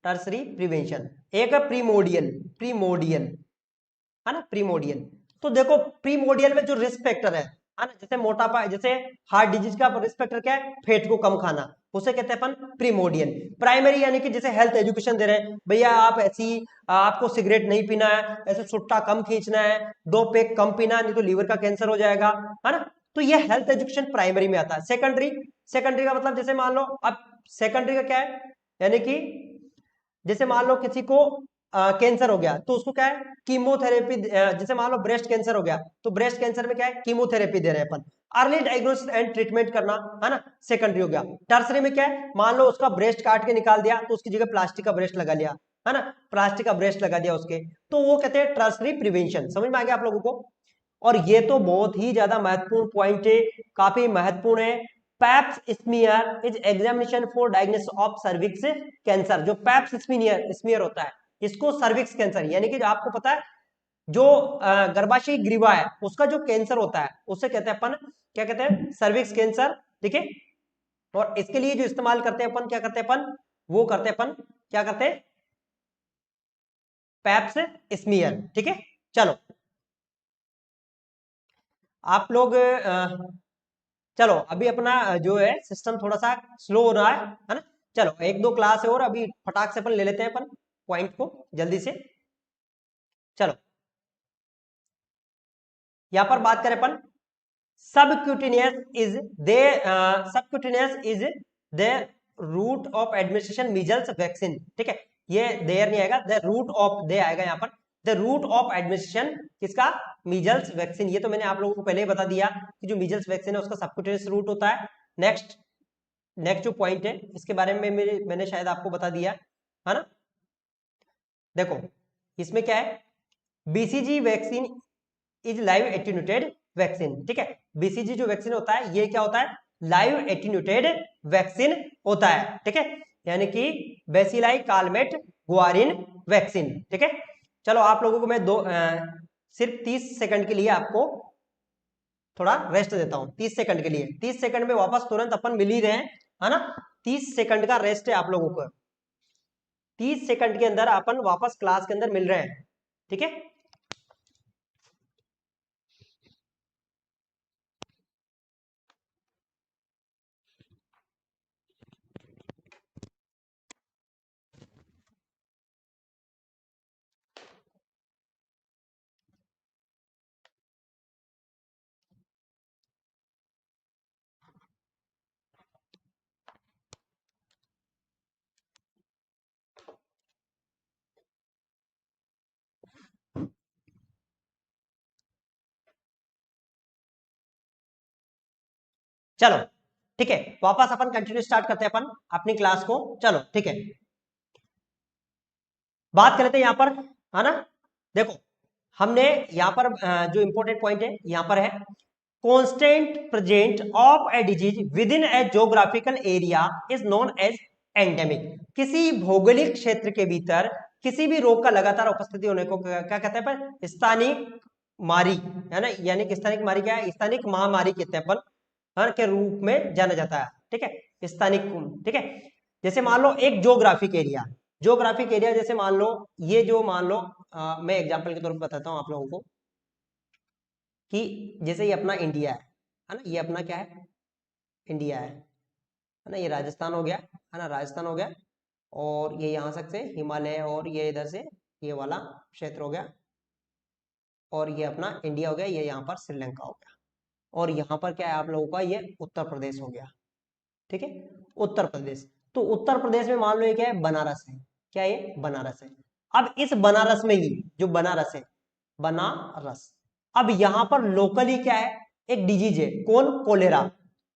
टर्सरी प्रिवेंशन, एक है प्रीमोडियल, प्रीमोडियल, है ना, प्रीमोडियल। तो देखो प्रीमोडियल में जो रिस्क फैक्टर है ना, जैसे मोटापा, जैसे हार्ट डिजीज का रिस्क फैक्टर क्या है, फैट को कम खाना, उसे कहते हैं अपन प्रीमोडियल। प्राइमरी यानी कि जैसे हेल्थ एजुकेशन दे रहे हैं, भैया आप ऐसी, आपको सिगरेट नहीं पीना है, ऐसे सुट्टा कम खींचना है, 2 पैक कम पीना, नहीं तो लीवर का कैंसर हो जाएगा, है ना। तो ये हेल्थ एजुकेशन प्राइमरी में आता है। सेकेंडरी, सेकेंडरी का मतलब जैसे मान लो, अब सेकेंडरी का क्या है, यानी कि जैसे मान लो किसी को कैंसर हो गया तो उसको क्या है, कीमोथेरेपी, जैसे मान लो ब्रेस्ट कैंसर हो गया तो ब्रेस्ट कैंसर में क्या है, कीमोथेरेपी दे रहे हैं अपन। अर्ली डायग्नोसिस एंड ट्रीटमेंट करना, है ना, सेकेंडरी हो गया। टर्सरी में क्या है, मान लो उसका ब्रेस्ट काट के निकाल दिया तो उसकी जगह प्लास्टिक का ब्रेस्ट लगा लिया, है ना, प्लास्टिक का ब्रेस्ट लगा दिया उसके, तो वो कहते हैं टर्सरी प्रिवेंशन। समझ में आ गया आप लोगों को। और ये तो बहुत ही ज्यादा महत्वपूर्ण पॉइंट है, काफी महत्वपूर्ण है। Paps smear is examination for diagnosis of cervix cancer. जो पैप्स स्मीयर स्मीयर होता है, इसको सर्विक्स कैंसर, यानी कि जो आपको पता है जो गर्भाशय ग्रीवा है उसका जो कैंसर होता है उसे कहते हैं अपन, क्या कहते हैं, सर्विक्स कैंसर, ठीक है। और इसके लिए जो इस्तेमाल करते हैं अपन, क्या करते हैं अपन, वो करते हैं अपन, क्या करते हैं, पैप्स स्मीयर, ठीक है। चलो आप लोग चलो अभी अपना जो है सिस्टम थोड़ा सा स्लो हो रहा है ना। चलो 1-2 क्लास है और अभी फटाक से अपन ले लेते हैं अपन पॉइंट को जल्दी से। चलो यहां पर बात करें अपन, subcutaneous is the, subcutaneous is the route of administration measles vaccine, ठीक है। ये देयर नहीं आएगा, द रूट ऑफ, दे आएगा यहाँ पर, द रूट ऑफ एडमिनिस्ट्रेशन किसका, मीजल्स वैक्सीन। ये तो मैंने आप लोगों को पहले ही बता दिया कि जो मीजल्स वैक्सीन है उसका सबक्यूटेनियस रूट होता है। नेक्स्ट, नेक्स्ट जो पॉइंट है इसके बारे में मैंने शायद आपको बता दिया, है ना। देखो इसमें क्या है, BCG vaccine is live attenuated vaccine, ठीक है। बीसीजी जो वैक्सीन होता है ये क्या होता है, लाइव एटीन्यूटेड वैक्सीन होता है, ठीक है, यानी कि बेसिलाई कालमेट गुआरिन वैक्सीन, ठीक है। चलो आप लोगों को मैं सिर्फ 30 सेकंड के लिए आपको थोड़ा रेस्ट देता हूं, 30 सेकंड के लिए, 30 सेकंड में वापस तुरंत अपन मिल ही रहे हैं, है ना। 30 सेकंड का रेस्ट है आप लोगों को, 30 सेकंड के अंदर अपन वापस क्लास के अंदर मिल रहे हैं, ठीक है। चलो ठीक है, वापस अपन कंटिन्यू स्टार्ट करते हैं अपन अपनी क्लास को। चलो ठीक है, बात कर लेते हैं यहाँ पर, है ना। देखो हमने यहाँ पर जो इंपॉर्टेंट पॉइंट है यहाँ पर है, constant present of a disease within a geographical area is known as endemic. किसी भौगोलिक क्षेत्र के भीतर किसी भी रोग का लगातार उपस्थिति होने को क्या कहते हैं अपन, स्थानिक मारी, है ना। यानी कि स्थानिक मारी क्या है, स्थानिक महामारी कहते हैं अपन, के रूप में जाना जाता है, ठीक है, स्थानिक, ठीक है। जैसे मान लो एक ज्योग्राफिक एरिया, ज्योग्राफिक एरिया जैसे मान लो, ये जो मान लो मैं एग्जांपल के तौर पर बताता हूँ आप लोगों को कि जैसे ये अपना इंडिया है ना, ये अपना क्या है, इंडिया है ना। ये राजस्थान हो गया, है ना, राजस्थान हो गया, और ये यहाँ से हिमालय, और ये इधर से ये वाला क्षेत्र हो गया, और ये अपना इंडिया हो गया, ये यहाँ पर श्रीलंका हो गया, और यहाँ पर क्या है आप लोगों का, ये उत्तर प्रदेश हो गया, ठीक है, उत्तर प्रदेश। तो उत्तर प्रदेश में मान लो ये क्या है, बनारस है, क्या ये बनारस है। अब इस बनारस में ही, जो बनारस है, बनारस, अब यहां पर लोकली क्या है, एक डिजीज है, कौन, कोलेरा,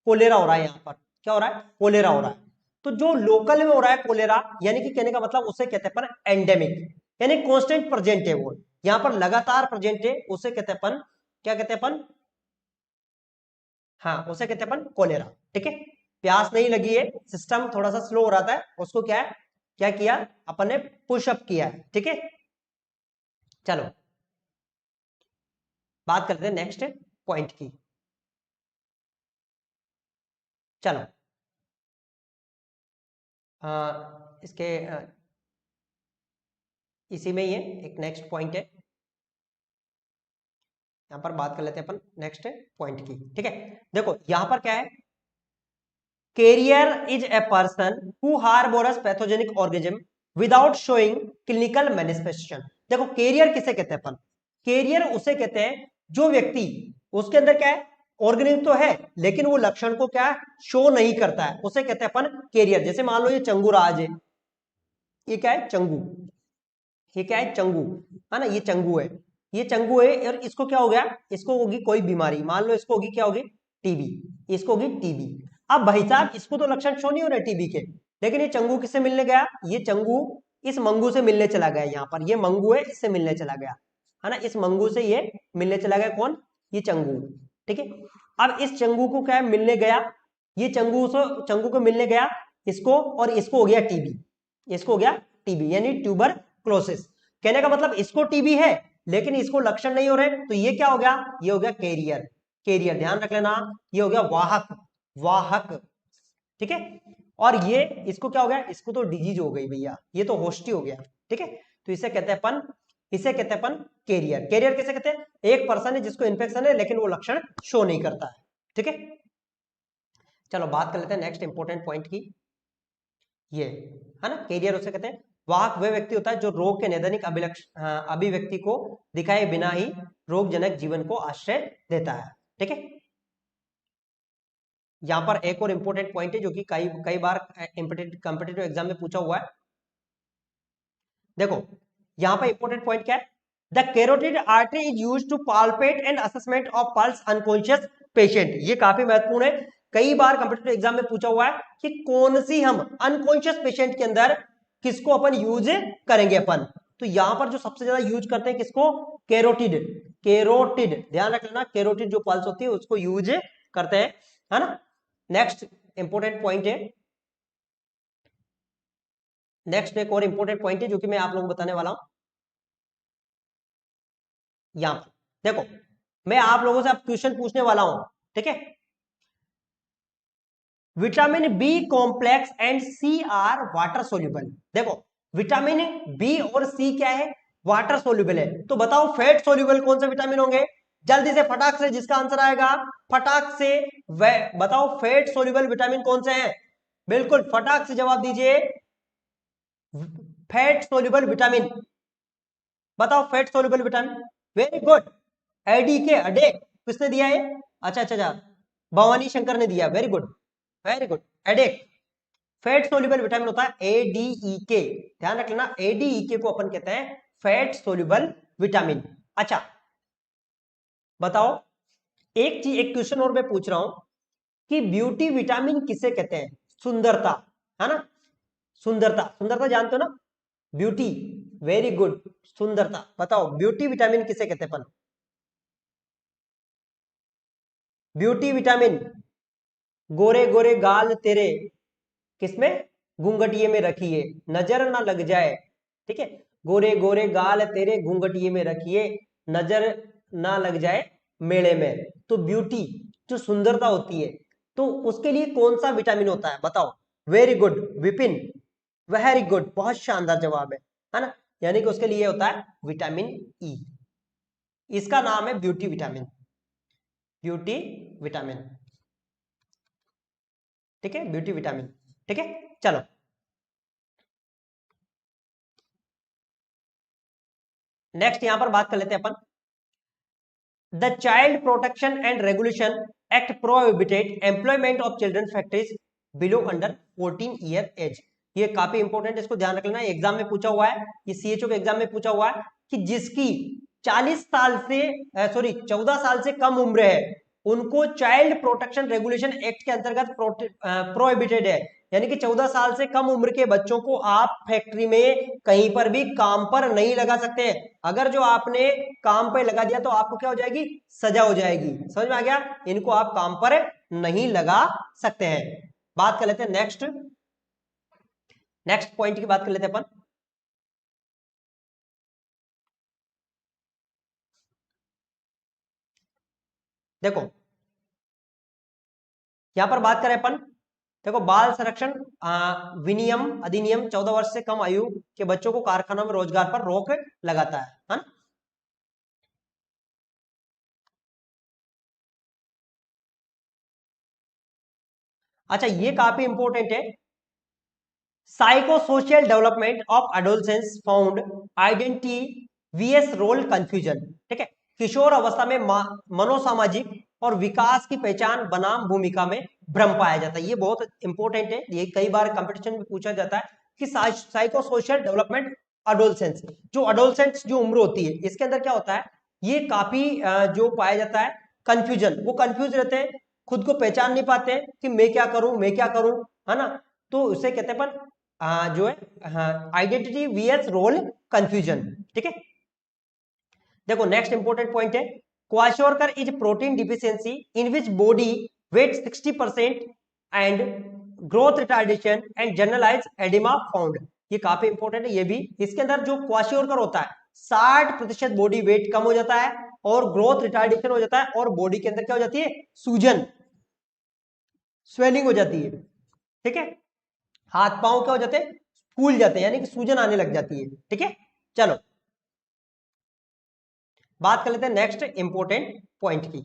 कोलेरा हो रहा है यहाँ पर, क्या हो रहा है, कोलेरा हो रहा है। तो जो लोकल में हो रहा है कोलेरा, यानी कि कहने का मतलब उसे कहते हैं अपन एंडेमिक, यानी कांस्टेंट प्रेजेंट है वो, यहाँ पर लगातार प्रेजेंट है, उसे कहते हैं अपन, क्या कहते हैं अपन, हाँ उसे कहते हैं अपन कोलेरा, ठीक है। प्यास नहीं लगी है, सिस्टम थोड़ा सा स्लो हो रहा था, उसको क्या है, क्या किया अपन ने, पुशअप किया है, ठीक है। चलो बात करते हैं नेक्स्ट पॉइंट की। चलो इसके इसी में ये एक नेक्स्ट पॉइंट है, यहां पर बात कर लेते हैं अपन नेक्स्ट पॉइंट की, ठीक है। देखो यहां पर क्या है, carrier is a person who harbours pathogenic organism without showing clinical manifestation. देखो कैरियर किसे कहते हैं अपन, कैरियर उसे कहते हैं जो व्यक्ति, उसके अंदर क्या है, ऑर्गेनिज्म तो है लेकिन वो लक्षण को क्या शो नहीं करता है, उसे कहते हैं अपन कैरियर। जैसे मान लो ये चंगू राज है, ये क्या है, चंगू, ये क्या है, चंगू, है ना, ये चंगू है, ये चंगू है, और इसको क्या हो गया, इसको होगी कोई बीमारी, मान लो इसको होगी क्या होगी, टीबी, इसको होगी टीबी। अब भाई साहब इसको तो लक्षण शो नहीं हो रहे टीबी के, लेकिन ये चंगू किससे मिलने गया, ये चंगू इस मंगू से मिलने चला गया, यहाँ पर ये मंगू है, इससे मिलने चला गया, है ना, इस मंगू से ये मिलने चला गया, कौन, ये चंगू, ठीक है। अब इस चंगू को क्या है, मिलने गया, ये चंगू से चंगू को मिलने गया इसको, और इसको हो गया टीबी, इसको हो गया टीबी, यानी ट्यूबर क्लोसिस। कहने का मतलब इसको टीबी है लेकिन इसको लक्षण नहीं हो रहे, तो ये क्या हो गया, ये हो गया कैरियर, कैरियर ध्यान रख लेना, ये हो गया वाहक, वाहक, ठीक है। और ये इसको क्या हो गया, इसको तो डिजीज हो गई भैया, ये तो होस्ट ही हो गया, ठीक है। तो इसे कहते हैं अपन, इसे कहते हैं अपन कैरियर। कैरियर किसे कहते हैं, एक पर्सन है जिसको इन्फेक्शन है लेकिन वो लक्षण शो नहीं करता है, ठीक है। चलो बात कर लेते हैं नेक्स्ट इंपॉर्टेंट पॉइंट की, ये है ना, कैरियर उसे कहते हैं, वाहक वह व्यक्ति होता है जो रोग के नैदानिक अभिव्यक्ति को दिखाए बिना ही रोगजनक जीवन को आश्रय देता है, ठीक है। यहां पर एक और इंपॉर्टेंट पॉइंट है जो कि कई कई बार कॉम्पिटेटिव एग्जाम में पूछा हुआ है। देखो यहां पर इंपॉर्टेंट पॉइंट क्या है, the carotid artery is used to palpate and assessment of pulse unconscious patient. ये काफी महत्वपूर्ण है, कई बार कॉम्पिटेटिव एग्जाम में पूछा हुआ है कि कौन सी हम अनकॉन्शियस पेशेंट के अंदर किसको अपन यूज करेंगे अपन। तो यहां पर जो सबसे ज्यादा यूज करते हैं किसको, कैरोटिड, कैरोटिड ध्यान रख लेना, कैरोटिड जो पल्स होती है उसको यूज करते हैं, है ना। नेक्स्ट इंपॉर्टेंट पॉइंट है, नेक्स्ट एक और इंपॉर्टेंट पॉइंट है जो कि मैं आप लोगों को बताने वाला हूं। यहां पर देखो मैं आप लोगों से अब क्वेश्चन पूछने वाला हूं, ठीक है। Vitamin B complex and C are water soluble. देखो विटामिन बी और सी क्या है, वाटर सोल्यूबल है। तो बताओ फैट सोल्यूबल कौन से विटामिन होंगे, जल्दी से फटाक से जिसका आंसर आएगा फटाक से बताओ फैट सोल्यूबल विटामिन कौन से हैं, बिल्कुल फटाक से जवाब दीजिए। फैट सोल्यूबल विटामिन, बताओ fat soluble vitamin, very good. ADK अडे किसने दिया है, अच्छा अच्छा अच्छा भवानी शंकर ने दिया, very good very good. ADEK fat soluble vitamin होता है एडीईके, ध्यान रख लेना एडीईके को अपन कहते हैं फैट सोल्यूबल विटामिन। अच्छा बताओ एक चीज, एक क्वेश्चन और मैं पूछ रहा हूं कि ब्यूटी विटामिन किसे कहते हैं, सुंदरता, है ना, सुंदरता, सुंदरता जानते हो ना, ब्यूटी, वेरी गुड, सुंदरता। बताओ ब्यूटी विटामिन किसे कहते हैं अपन, ब्यूटी विटामिन, गोरे गोरे गाल तेरे किसमें, घूंघटिए में रखिए नजर ना लग जाए, ठीक है, गोरे गोरे गाल तेरे घूंघटिए में रखिए नजर ना लग जाए मेले में। तो ब्यूटी जो सुंदरता होती है तो उसके लिए कौन सा विटामिन होता है बताओ, very good Vipin, very good, बहुत शानदार जवाब है ना, यानी कि उसके लिए होता है विटामिन ई, इसका नाम है ब्यूटी विटामिन, ब्यूटी विटामिन, ठीक है, ब्यूटी विटामिन, ठीक है। चलो नेक्स्ट यहां पर बात कर लेते हैं अपन, the child protection and regulation act prohibited employment of children factories below under 14 year age. ये काफी इंपॉर्टेंट है, इसको ध्यान रख लेना, एग्जाम में पूछा हुआ है, ये सीएचओ के एग्जाम में पूछा हुआ है कि जिसकी 40 साल से सॉरी 14 साल से कम उम्र है उनको चाइल्ड प्रोटेक्शन रेगुलेशन एक्ट के अंतर्गत प्रोहिबिटेड है, यानी कि 14 साल से कम उम्र के बच्चों को आप फैक्ट्री में कहीं पर भी काम पर नहीं लगा सकते हैं। अगर जो आपने काम पर लगा दिया तो आपको क्या हो जाएगी, सजा हो जाएगी, समझ में आ गया, इनको आप काम पर नहीं लगा सकते हैं। बात कर लेते हैं नेक्स्ट, नेक्स्ट पॉइंट की बात कर लेते हैं अपन, देखो यहां पर बात करें अपन, देखो बाल संरक्षण विनियम अधिनियम 14 वर्ष से कम आयु के बच्चों को कारखानों में रोजगार पर रोक लगाता है ना। अच्छा ये काफी इंपॉर्टेंट है, psychosocial development of adolescence found identity VS role confusion, ठीक है, किशोर अवस्था में मनोसामाजिक और विकास की पहचान बनाम भूमिका में भ्रम पाया जाता है। ये बहुत इंपॉर्टेंट है, ये कई बार कंपटीशन में पूछा जाता है कि साइकोसोशियल डेवलपमेंट अडोलसेंस, जो अडोलसेंस जो उम्र होती है इसके अंदर क्या होता है, ये काफी जो पाया जाता है कंफ्यूजन, वो कंफ्यूज रहते हैं, खुद को पहचान नहीं पाते कि मैं क्या करूं मैं क्या करूं, है ना, तो उसे कहते हैं अपन जो है आइडेंटिटी वीएस रोल कंफ्यूजन, ठीक है। देखो नेक्स्ट इंपॉर्टेंट पॉइंट है, kwashiorkor is protein deficiency in which body weight 60% and growth retardation and generalise oedema found. ये काफी इंपॉर्टेंट है, ये भी इसके अंदर जो क्वाशोरकर होता है 60% बॉडी वेट कम हो जाता है और ग्रोथ रिटार्डेशन हो जाता है और बॉडी के अंदर क्या हो जाती है, सूजन, स्वेलिंग हो जाती है, ठीक है, हाथ पांव क्या हो जाते हैं, फूल जाते हैं, यानी कि सूजन आने लग जाती है, ठीक है। चलो बात कर लेते हैं नेक्स्ट इंपॉर्टेंट पॉइंट की,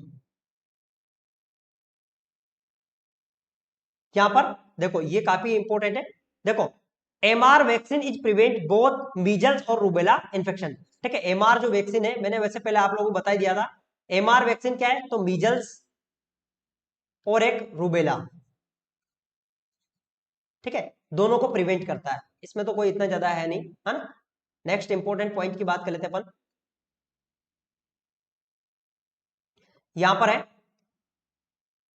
यहां पर देखो ये काफी इंपॉर्टेंट है, देखो MR vaccine is prevent both measles और रूबेला इन्फेक्शन, ठीक है, एमआर जो वैक्सीन है मैंने वैसे पहले आप लोगों को बता ही दिया था, एमआर वैक्सीन क्या है, तो मीजल्स और एक रूबेला, ठीक है, दोनों को प्रिवेंट करता है, इसमें तो कोई इतना ज्यादा है नहीं, है ना। नेक्स्ट इंपॉर्टेंट पॉइंट की बात कर लेते हैं अपन, यहां पर है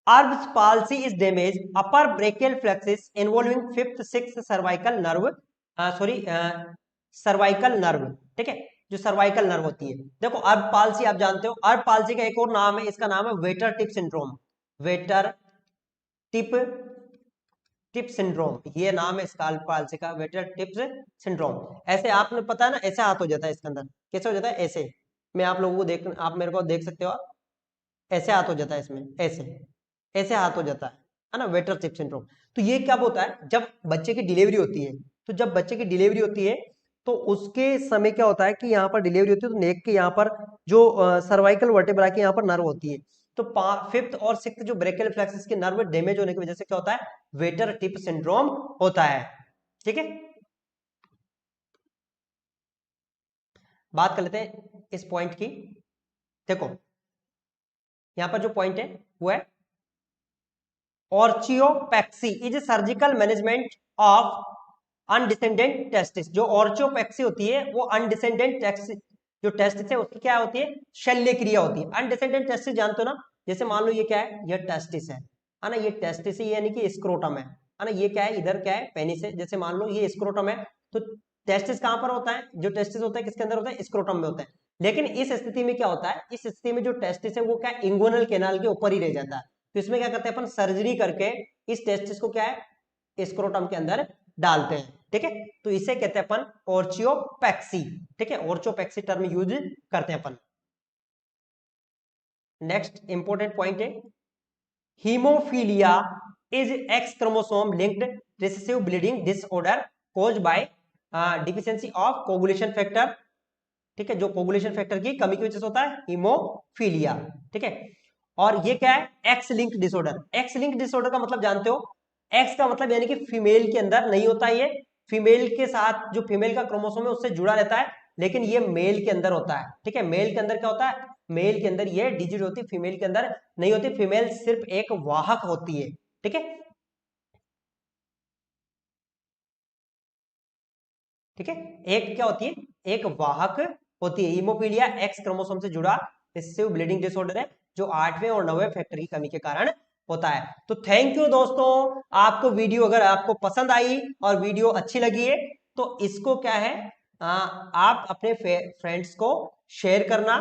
Erb's palsy is damage upper brachial plexus involving fifth sixth cervical nerve, cervical nerve, ठीक है, जो सर्वाइकल नर्व होती है। देखो अर्ब पालसी आप जानते हो, अर्ब पालसी का एक और नाम है, इसका नाम है waiter tip syndrome, waiter tip tip syndrome, ये नाम है इसका अर्ब पालसी का, वेटर टिप सिंड्रोम। ऐसे आपने पता है ना, ऐसे हाथ हो जाता है इसके अंदर, कैसे हो जाता है, ऐसे, मैं आप लोगों को देख, आप मेरे को देख सकते हो, ऐसे हाथ हो जाता है इसमें, ऐसे ऐसे हाथ हो जाता है, है ना, वेटर चिप सिंड्रोम। तो ये क्या होता है, जब बच्चे की डिलीवरी होती है, तो जब बच्चे की डिलीवरी होती है तो उसके समय क्या होता है कि यहाँ पर डिलीवरी होती है तो नेक के यहाँ पर जो सर्वाइकल वर्टेब्रा के यहाँ पर नर्व होती है, तो फिफ्थ और सिक्स्थ जो ब्रेकियल फ्लेक्सस के नर्व डैमेज होने की वजह से क्या होता है, वेटर टिप सिंड्रोम होता है। ठीक है, बात कर लेते हैं इस पॉइंट की। देखो यहां पर जो पॉइंट है वो है orchiopexy is surgical management of undescendent testis. जो ऑर्चियोपैक्सी होती है वो अनडिसेंडेंट टेस्टिस, जो टेस्टिस है उसकी क्या होती है, शल्य क्रिया होती है। अनडिसेंडेंट टेस्टिस जानते हो ना, जैसे मान लो ये क्या है, ये टेस्टिस है ना, ये टेस्टिस है यानी कि स्क्रोटम है ना, ये क्या है, इधर क्या है, पेनिस है। जैसे मान लो ये स्क्रोटम है, तो टेस्टिस कहां पर होता है, जो टेस्टिस होता है किसके अंदर होता है, स्क्रोटम में होता है। लेकिन इस स्थिति में क्या होता है, इस स्थिति में जो टेस्टिस है वो क्या, इंगुइनल कैनाल के ऊपर ही रह जाता है। तो इसमें क्या करते हैं अपन, सर्जरी करके इस टेस्टिस को क्या है, स्क्रोटम के अंदर डालते हैं। ठीक है, तो इसे कहते हैं अपन ऑर्चियोपैक्सी। ठीक है, ऑर्चियोपैक्सी टर्म यूज करते हैं अपन। नेक्स्ट इंपॉर्टेंट पॉइंट है haemophilia is x chromosome linked recessive bleeding disorder caused by deficiency of coagulation factor. ठीक है, जो कोगुलेशन फैक्टर की कमी की वजह से होता है हीमोफीलिया। ठीक है, और ये क्या है, x link disorder. X link disorder का मतलब जानते हो, एक्स का मतलब यानी कि फीमेल के अंदर नहीं होता है, ये फीमेल के साथ जो फीमेल का क्रोमोसोम है उससे जुड़ा रहता है, लेकिन ये मेल के अंदर होता है। ठीक है, मेल के अंदर क्या होता है, मेल के अंदर ये डिजिट होती है, फीमेल के अंदर नहीं होती। फीमेल सिर्फ एक वाहक होती है। ठीक है, ठीक है, एक क्या होती है, एक वाहक होती है। हीमोफीलिया एक्स क्रोमोसोम से जुड़ा रिसेसिव ब्लीडिंग डिसऑर्डर है, जो 8वें और 9वें फैक्टर की कमी के कारण होता है। तो थैंक यू दोस्तों, आपको वीडियो अगर आपको पसंद आई और वीडियो अच्छी लगी है तो इसको क्या है, आप अपने फ्रेंड्स को शेयर करना।